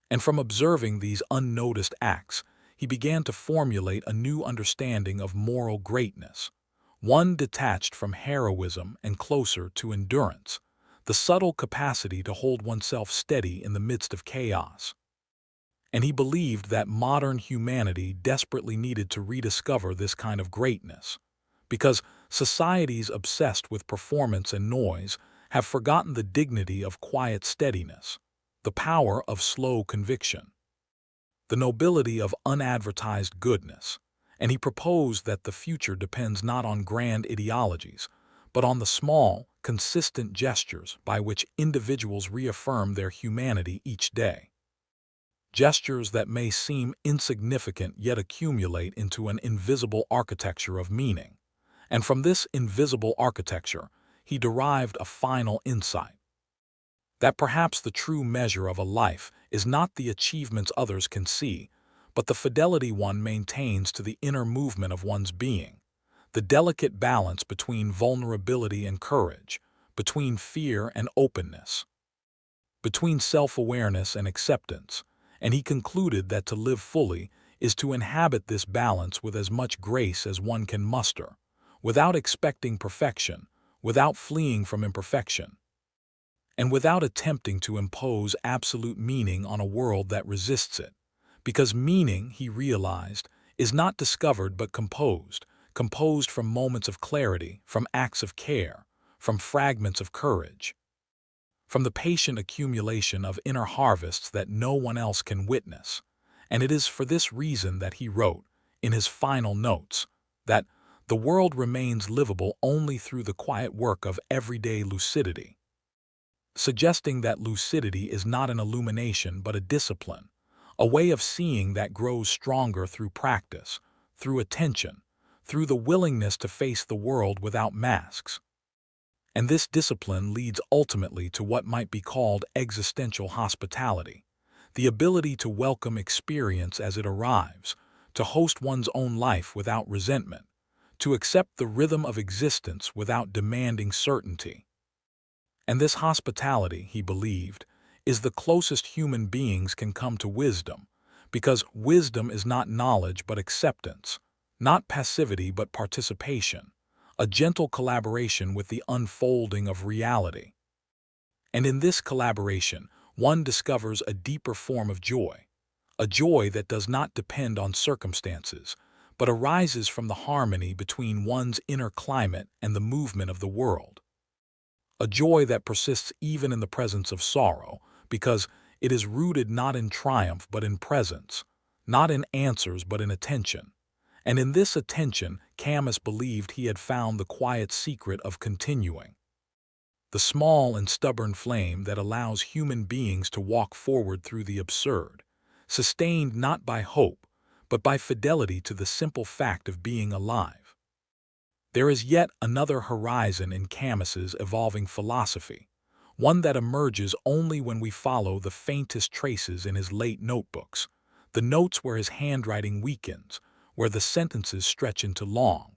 And from observing these unnoticed acts, he began to formulate a new understanding of moral greatness, one detached from heroism and closer to endurance, the subtle capacity to hold oneself steady in the midst of chaos. And he believed that modern humanity desperately needed to rediscover this kind of greatness, because societies obsessed with performance and noise have forgotten the dignity of quiet steadiness, the power of slow conviction, the nobility of unadvertised goodness. And he proposed that the future depends not on grand ideologies, but on the small, consistent gestures by which individuals reaffirm their humanity each day. Gestures that may seem insignificant yet accumulate into an invisible architecture of meaning. And from this invisible architecture, he derived a final insight, that perhaps the true measure of a life is not the achievements others can see, but the fidelity one maintains to the inner movement of one's being, the delicate balance between vulnerability and courage, between fear and openness, between self-awareness and acceptance. And he concluded that to live fully is to inhabit this balance with as much grace as one can muster, without expecting perfection, without fleeing from imperfection, and without attempting to impose absolute meaning on a world that resists it. Because meaning, he realized, is not discovered but composed from moments of clarity, from acts of care, from fragments of courage, from the patient accumulation of inner harvests that no one else can witness. And it is for this reason that he wrote, in his final notes, that the world remains livable only through the quiet work of everyday lucidity, suggesting that lucidity is not an illumination but a discipline, a way of seeing that grows stronger through practice, through attention, through the willingness to face the world without masks. And this discipline leads ultimately to what might be called existential hospitality, the ability to welcome experience as it arrives, to host one's own life without resentment, to accept the rhythm of existence without demanding certainty. And this hospitality, he believed, is the closest human beings can come to wisdom, because wisdom is not knowledge but acceptance, not passivity but participation, a gentle collaboration with the unfolding of reality. And in this collaboration, one discovers a deeper form of joy, a joy that does not depend on circumstances, but arises from the harmony between one's inner climate and the movement of the world. A joy that persists even in the presence of sorrow, because it is rooted not in triumph but in presence, not in answers but in attention. And in this attention, Camus believed he had found the quiet secret of continuing, the small and stubborn flame that allows human beings to walk forward through the absurd, sustained not by hope, but by fidelity to the simple fact of being alive. There is yet another horizon in Camus's evolving philosophy, one that emerges only when we follow the faintest traces in his late notebooks, the notes where his handwriting weakens, where the sentences stretch into long,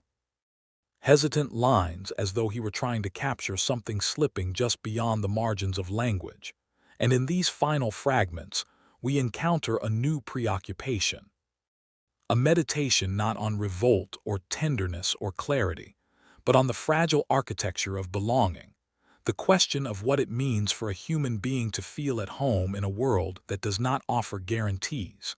hesitant lines as though he were trying to capture something slipping just beyond the margins of language. And in these final fragments, we encounter a new preoccupation, a meditation not on revolt or tenderness or clarity, but on the fragile architecture of belonging, the question of what it means for a human being to feel at home in a world that does not offer guarantees.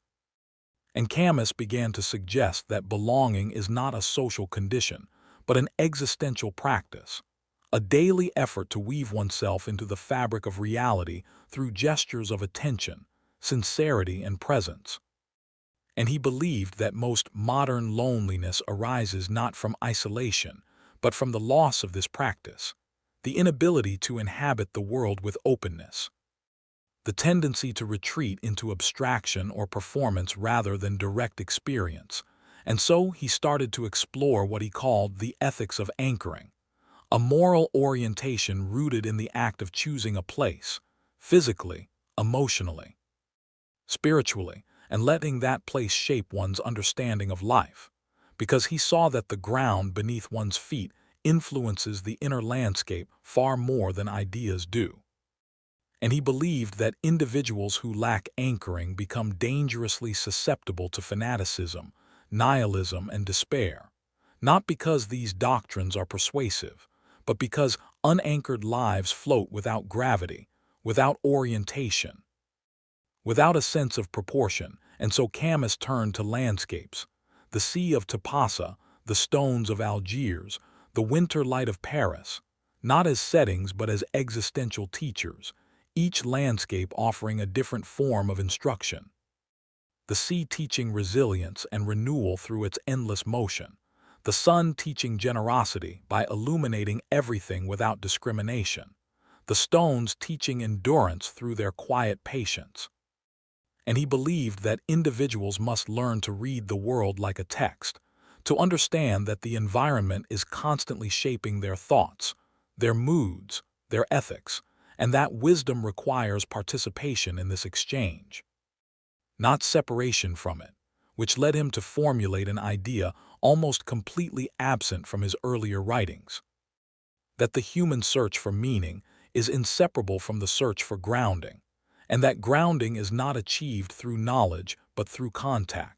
And Camus began to suggest that belonging is not a social condition, but an existential practice, a daily effort to weave oneself into the fabric of reality through gestures of attention, sincerity, and presence. And he believed that most modern loneliness arises not from isolation, but from the loss of this practice, the inability to inhabit the world with openness, the tendency to retreat into abstraction or performance rather than direct experience. And so he started to explore what he called the ethics of anchoring, a moral orientation rooted in the act of choosing a place, physically, emotionally, spiritually, and letting that place shape one's understanding of life, because he saw that the ground beneath one's feet influences the inner landscape far more than ideas do. And he believed that individuals who lack anchoring become dangerously susceptible to fanaticism, nihilism, and despair, not because these doctrines are persuasive, but because unanchored lives float without gravity, without orientation, without a sense of proportion. And so Camus turned to landscapes, the sea of Tapassa, the stones of Algiers, the winter light of Paris, not as settings but as existential teachers, each landscape offering a different form of instruction. The sea teaching resilience and renewal through its endless motion, the sun teaching generosity by illuminating everything without discrimination, the stones teaching endurance through their quiet patience. And he believed that individuals must learn to read the world like a text, to understand that the environment is constantly shaping their thoughts, their moods, their ethics, and that wisdom requires participation in this exchange, not separation from it, which led him to formulate an idea almost completely absent from his earlier writings, that the human search for meaning is inseparable from the search for grounding, and that grounding is not achieved through knowledge but through contact.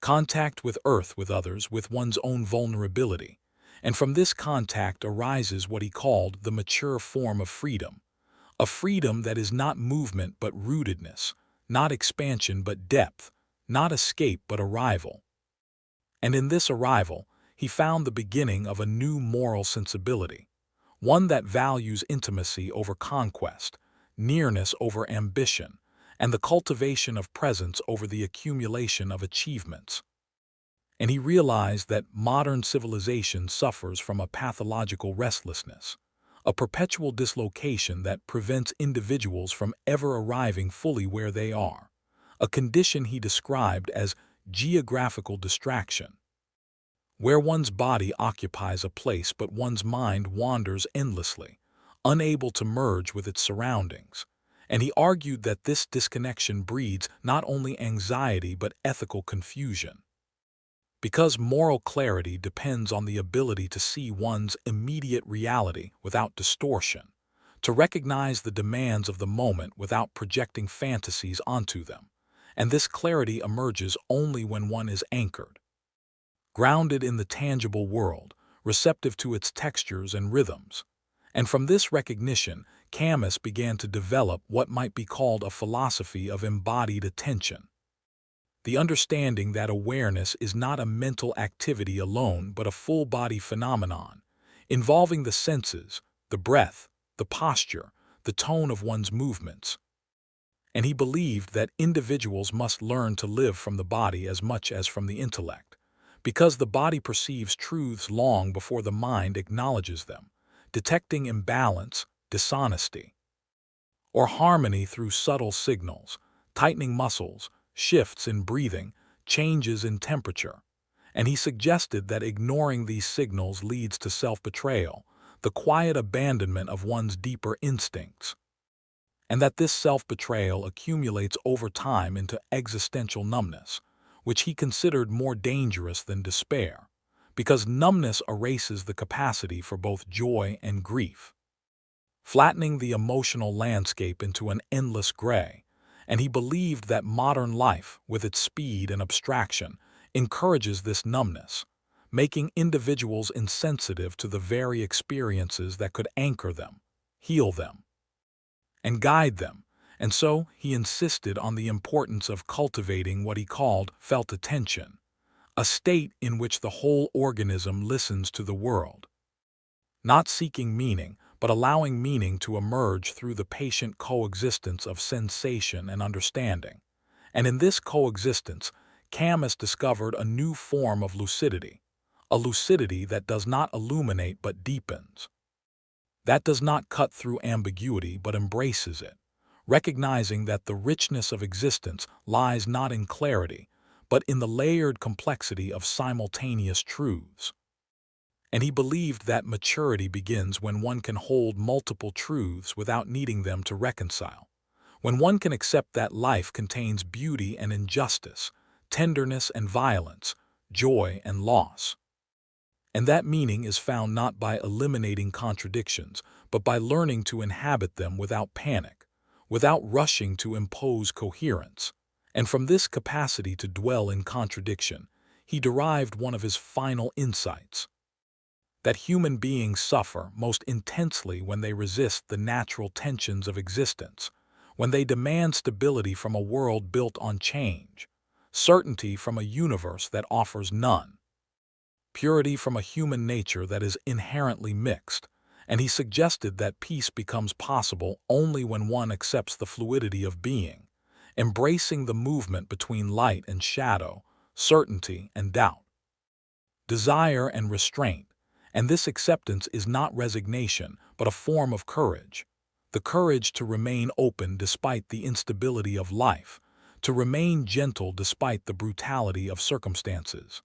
Contact with earth, with others, with one's own vulnerability. And from this contact arises what he called the mature form of freedom, a freedom that is not movement but rootedness, not expansion but depth, not escape but arrival. And in this arrival, he found the beginning of a new moral sensibility, one that values intimacy over conquest, nearness over ambition, and the cultivation of presence over the accumulation of achievements. And he realized that modern civilization suffers from a pathological restlessness, a perpetual dislocation that prevents individuals from ever arriving fully where they are, a condition he described as geographical distraction, where one's body occupies a place but one's mind wanders endlessly, unable to merge with its surroundings. And he argued that this disconnection breeds not only anxiety but ethical confusion, because moral clarity depends on the ability to see one's immediate reality without distortion, to recognize the demands of the moment without projecting fantasies onto them. And this clarity emerges only when one is anchored, grounded in the tangible world, receptive to its textures and rhythms. And from this recognition, Camus began to develop what might be called a philosophy of embodied attention, the understanding that awareness is not a mental activity alone but a full-body phenomenon, involving the senses, the breath, the posture, the tone of one's movements. And he believed that individuals must learn to live from the body as much as from the intellect, because the body perceives truths long before the mind acknowledges them, detecting imbalance, dishonesty, or harmony through subtle signals, tightening muscles, shifts in breathing, changes in temperature. And he suggested that ignoring these signals leads to self-betrayal, the quiet abandonment of one's deeper instincts, and that this self-betrayal accumulates over time into existential numbness, which he considered more dangerous than despair, because numbness erases the capacity for both joy and grief, flattening the emotional landscape into an endless gray. And he believed that modern life, with its speed and abstraction, encourages this numbness, making individuals insensitive to the very experiences that could anchor them, heal them, and guide them. And so he insisted on the importance of cultivating what he called felt attention, a state in which the whole organism listens to the world, not seeking meaning, but allowing meaning to emerge through the patient coexistence of sensation and understanding. And in this coexistence, Camus discovered a new form of lucidity, a lucidity that does not illuminate but deepens, that does not cut through ambiguity but embraces it, recognizing that the richness of existence lies not in clarity, but in the layered complexity of simultaneous truths. And he believed that maturity begins when one can hold multiple truths without needing them to reconcile, when one can accept that life contains beauty and injustice, tenderness and violence, joy and loss. And that meaning is found not by eliminating contradictions, but by learning to inhabit them without panic, without rushing to impose coherence. And from this capacity to dwell in contradiction, he derived one of his final insights: that human beings suffer most intensely when they resist the natural tensions of existence, when they demand stability from a world built on change, certainty from a universe that offers none, purity from a human nature that is inherently mixed. And he suggested that peace becomes possible only when one accepts the fluidity of being, embracing the movement between light and shadow, certainty and doubt, desire and restraint. And this acceptance is not resignation, but a form of courage, the courage to remain open despite the instability of life, to remain gentle despite the brutality of circumstances,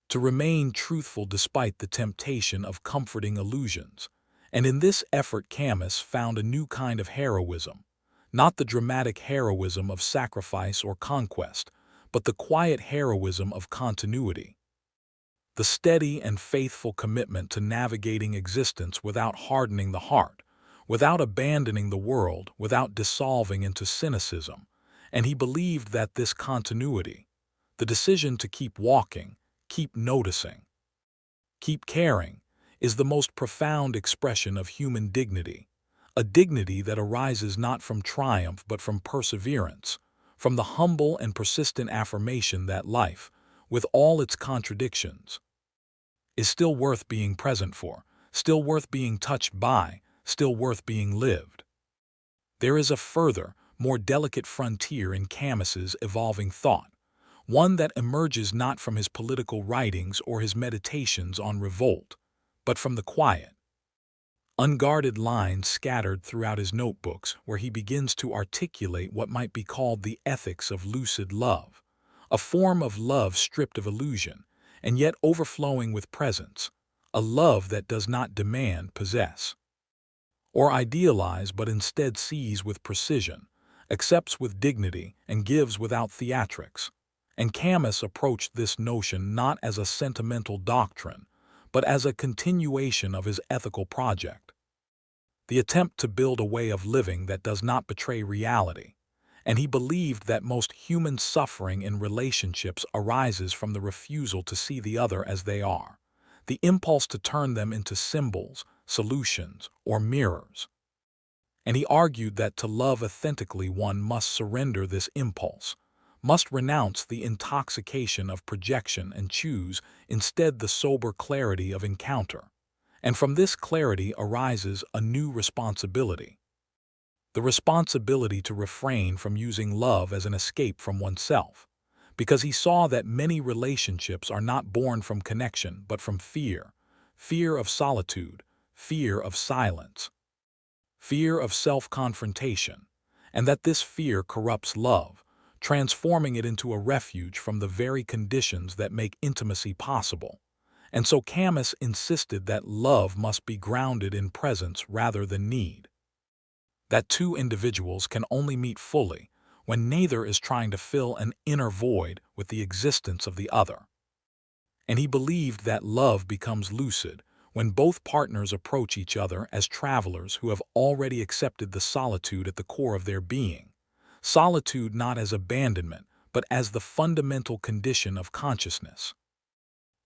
to remain truthful despite the temptation of comforting illusions. And in this effort Camus found a new kind of heroism, not the dramatic heroism of sacrifice or conquest, but the quiet heroism of continuity, the steady and faithful commitment to navigating existence without hardening the heart, without abandoning the world, without dissolving into cynicism. And he believed that this continuity, the decision to keep walking, keep noticing, keep caring, is the most profound expression of human dignity, a dignity that arises not from triumph but from perseverance, from the humble and persistent affirmation that life, with all its contradictions, is still worth being present for, still worth being touched by, still worth being lived. There is a further, more delicate frontier in Camus's evolving thought, one that emerges not from his political writings or his meditations on revolt, but from the quiet, unguarded lines scattered throughout his notebooks, where he begins to articulate what might be called the ethics of lucid love, a form of love stripped of illusion, and yet overflowing with presence, a love that does not demand, possess, or idealize, but instead sees with precision, accepts with dignity, and gives without theatrics. And Camus approached this notion not as a sentimental doctrine, but as a continuation of his ethical project, the attempt to build a way of living that does not betray reality. And he believed that most human suffering in relationships arises from the refusal to see the other as they are, the impulse to turn them into symbols, solutions, or mirrors. And he argued that to love authentically one must surrender this impulse, must renounce the intoxication of projection and choose instead the sober clarity of encounter. And from this clarity arises a new responsibility, the responsibility to refrain from using love as an escape from oneself, because he saw that many relationships are not born from connection but from fear, fear of solitude, fear of silence, fear of self-confrontation, and that this fear corrupts love, transforming it into a refuge from the very conditions that make intimacy possible. And so Camus insisted that love must be grounded in presence rather than need. That two individuals can only meet fully when neither is trying to fill an inner void with the existence of the other. And he believed that love becomes lucid when both partners approach each other as travelers who have already accepted the solitude at the core of their being. Solitude not as abandonment, but as the fundamental condition of consciousness,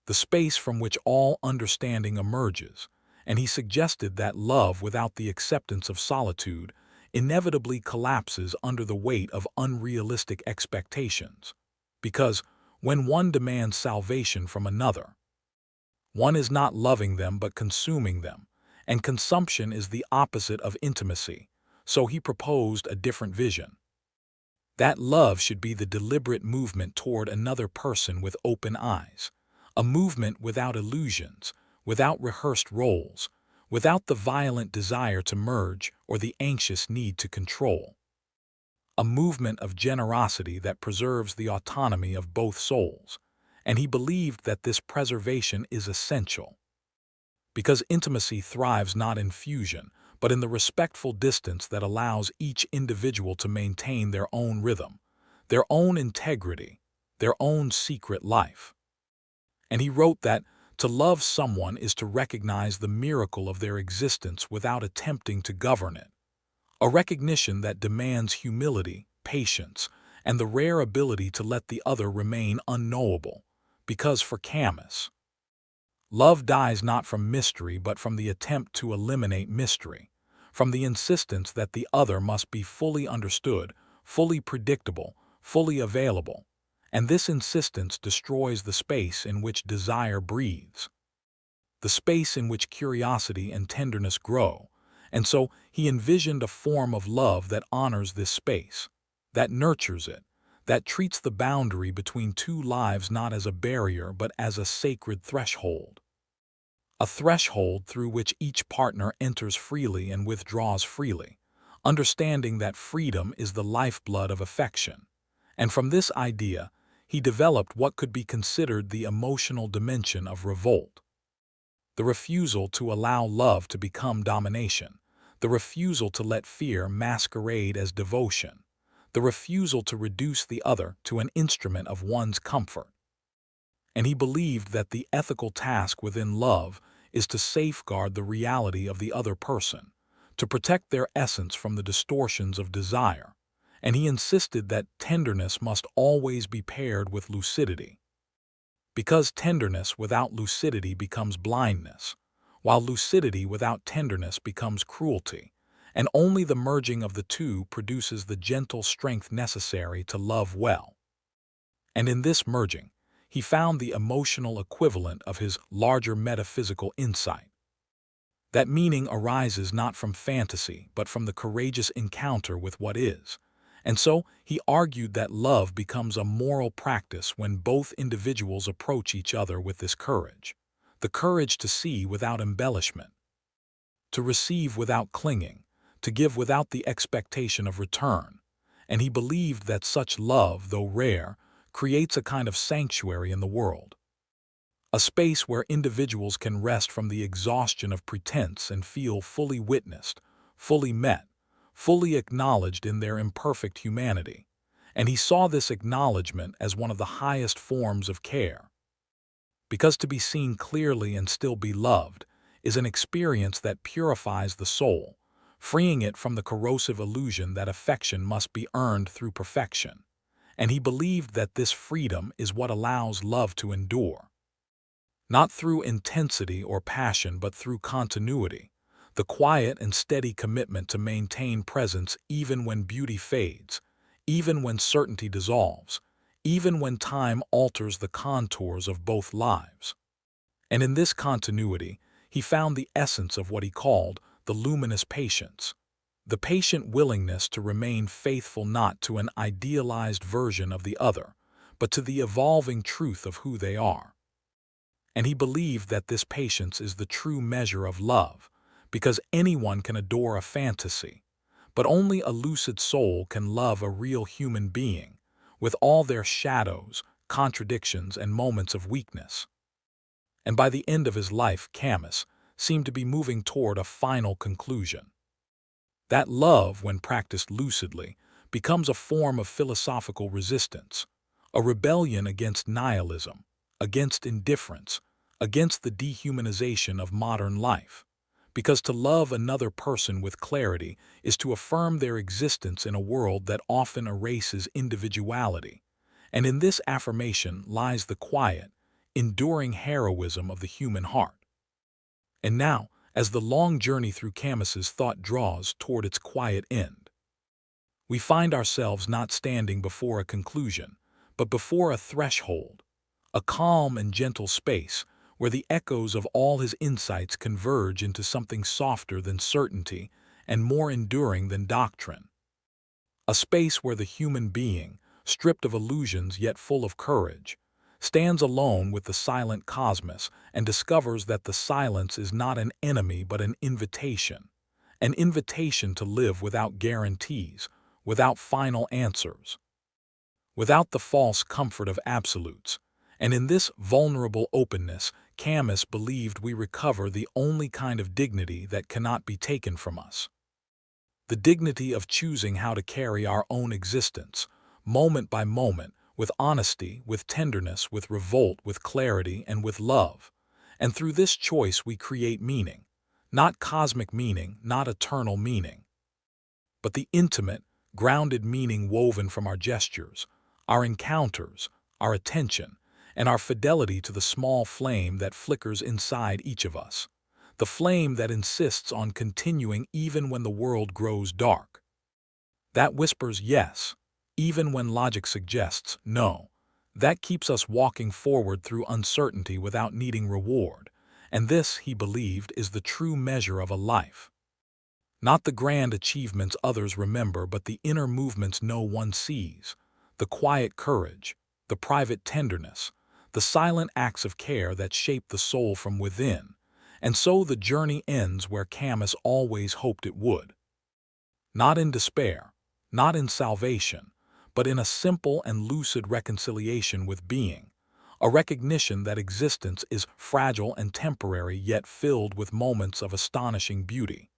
the space from which all understanding emerges. And he suggested that love without the acceptance of solitude inevitably collapses under the weight of unrealistic expectations. Because when one demands salvation from another, one is not loving them but consuming them, and consumption is the opposite of intimacy. So he proposed a different vision. That love should be the deliberate movement toward another person with open eyes, a movement without illusions, without rehearsed roles, without the violent desire to merge or the anxious need to control. A movement of generosity that preserves the autonomy of both souls, and he believed that this preservation is essential. Because intimacy thrives not in fusion, but in the respectful distance that allows each individual to maintain their own rhythm, their own integrity, their own secret life. And he wrote that to love someone is to recognize the miracle of their existence without attempting to govern it, a recognition that demands humility, patience, and the rare ability to let the other remain unknowable, because for Camus, love dies not from mystery but from the attempt to eliminate mystery, from the insistence that the other must be fully understood, fully predictable, fully available. And this insistence destroys the space in which desire breathes, the space in which curiosity and tenderness grow. And so he envisioned a form of love that honors this space, that nurtures it, that treats the boundary between two lives not as a barrier but as a sacred threshold. A threshold through which each partner enters freely and withdraws freely, understanding that freedom is the lifeblood of affection. And from this idea, he developed what could be considered the emotional dimension of revolt. The refusal to allow love to become domination, the refusal to let fear masquerade as devotion, the refusal to reduce the other to an instrument of one's comfort. And he believed that the ethical task within love is to safeguard the reality of the other person, to protect their essence from the distortions of desire. And he insisted that tenderness must always be paired with lucidity, because tenderness without lucidity becomes blindness, while lucidity without tenderness becomes cruelty, and only the merging of the two produces the gentle strength necessary to love well. And in this merging, he found the emotional equivalent of his larger metaphysical insight. That meaning arises not from fantasy, but from the courageous encounter with what is. And so he argued that love becomes a moral practice when both individuals approach each other with this courage, the courage to see without embellishment, to receive without clinging, to give without the expectation of return. And he believed that such love, though rare, creates a kind of sanctuary in the world, a space where individuals can rest from the exhaustion of pretense and feel fully witnessed, fully met, fully acknowledged in their imperfect humanity. And he saw this acknowledgement as one of the highest forms of care. Because to be seen clearly and still be loved is an experience that purifies the soul, freeing it from the corrosive illusion that affection must be earned through perfection. And he believed that this freedom is what allows love to endure, not through intensity or passion but through continuity, the quiet and steady commitment to maintain presence even when beauty fades, even when certainty dissolves, even when time alters the contours of both lives. And in this continuity, he found the essence of what he called the luminous patience, the patient willingness to remain faithful not to an idealized version of the other, but to the evolving truth of who they are. And he believed that this patience is the true measure of love, because anyone can adore a fantasy, but only a lucid soul can love a real human being, with all their shadows, contradictions, and moments of weakness. and by the end of his life, Camus seemed to be moving toward a final conclusion. That love, when practiced lucidly, becomes a form of philosophical resistance, a rebellion against nihilism, against indifference, against the dehumanization of modern life. Because to love another person with clarity is to affirm their existence in a world that often erases individuality. And in this affirmation lies the quiet, enduring heroism of the human heart. And now, as the long journey through Camus's thought draws toward its quiet end, we find ourselves not standing before a conclusion, but before a threshold, a calm and gentle space where the echoes of all his insights converge into something softer than certainty and more enduring than doctrine. A space where the human being, stripped of illusions yet full of courage, stands alone with the silent cosmos and discovers that the silence is not an enemy but an invitation to live without guarantees, without final answers, without the false comfort of absolutes. And in this vulnerable openness, Camus believed we recover the only kind of dignity that cannot be taken from us. The dignity of choosing how to carry our own existence, moment by moment, with honesty, with tenderness, with revolt, with clarity, and with love. And through this choice we create meaning, not cosmic meaning, not eternal meaning, but the intimate, grounded meaning woven from our gestures, our encounters, our attention, and our fidelity to the small flame that flickers inside each of us, the flame that insists on continuing even when the world grows dark, that whispers yes, even when logic suggests no, that keeps us walking forward through uncertainty without needing reward. And this, he believed, is the true measure of a life. Not the grand achievements others remember, but the inner movements no one sees, the quiet courage, the private tenderness, the silent acts of care that shape the soul from within. And so the journey ends where Camus always hoped it would. Not in despair, not in salvation, but in a simple and lucid reconciliation with being, a recognition that existence is fragile and temporary yet filled with moments of astonishing beauty.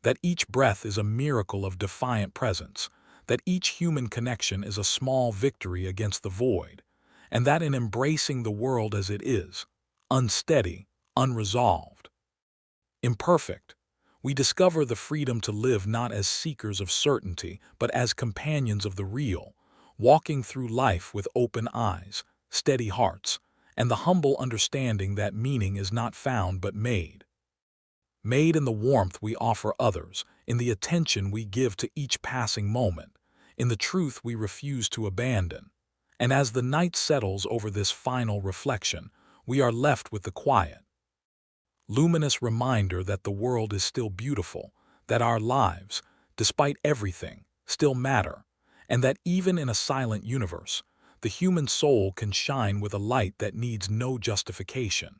That each breath is a miracle of defiant presence, that each human connection is a small victory against the void, and that in embracing the world as it is, unsteady, unresolved, imperfect, we discover the freedom to live not as seekers of certainty, but as companions of the real, walking through life with open eyes, steady hearts, and the humble understanding that meaning is not found but made. Made in the warmth we offer others, in the attention we give to each passing moment, in the truth we refuse to abandon. And as the night settles over this final reflection, we are left with the quiet, luminous reminder that the world is still beautiful, that our lives, despite everything, still matter, and that even in a silent universe, the human soul can shine with a light that needs no justification.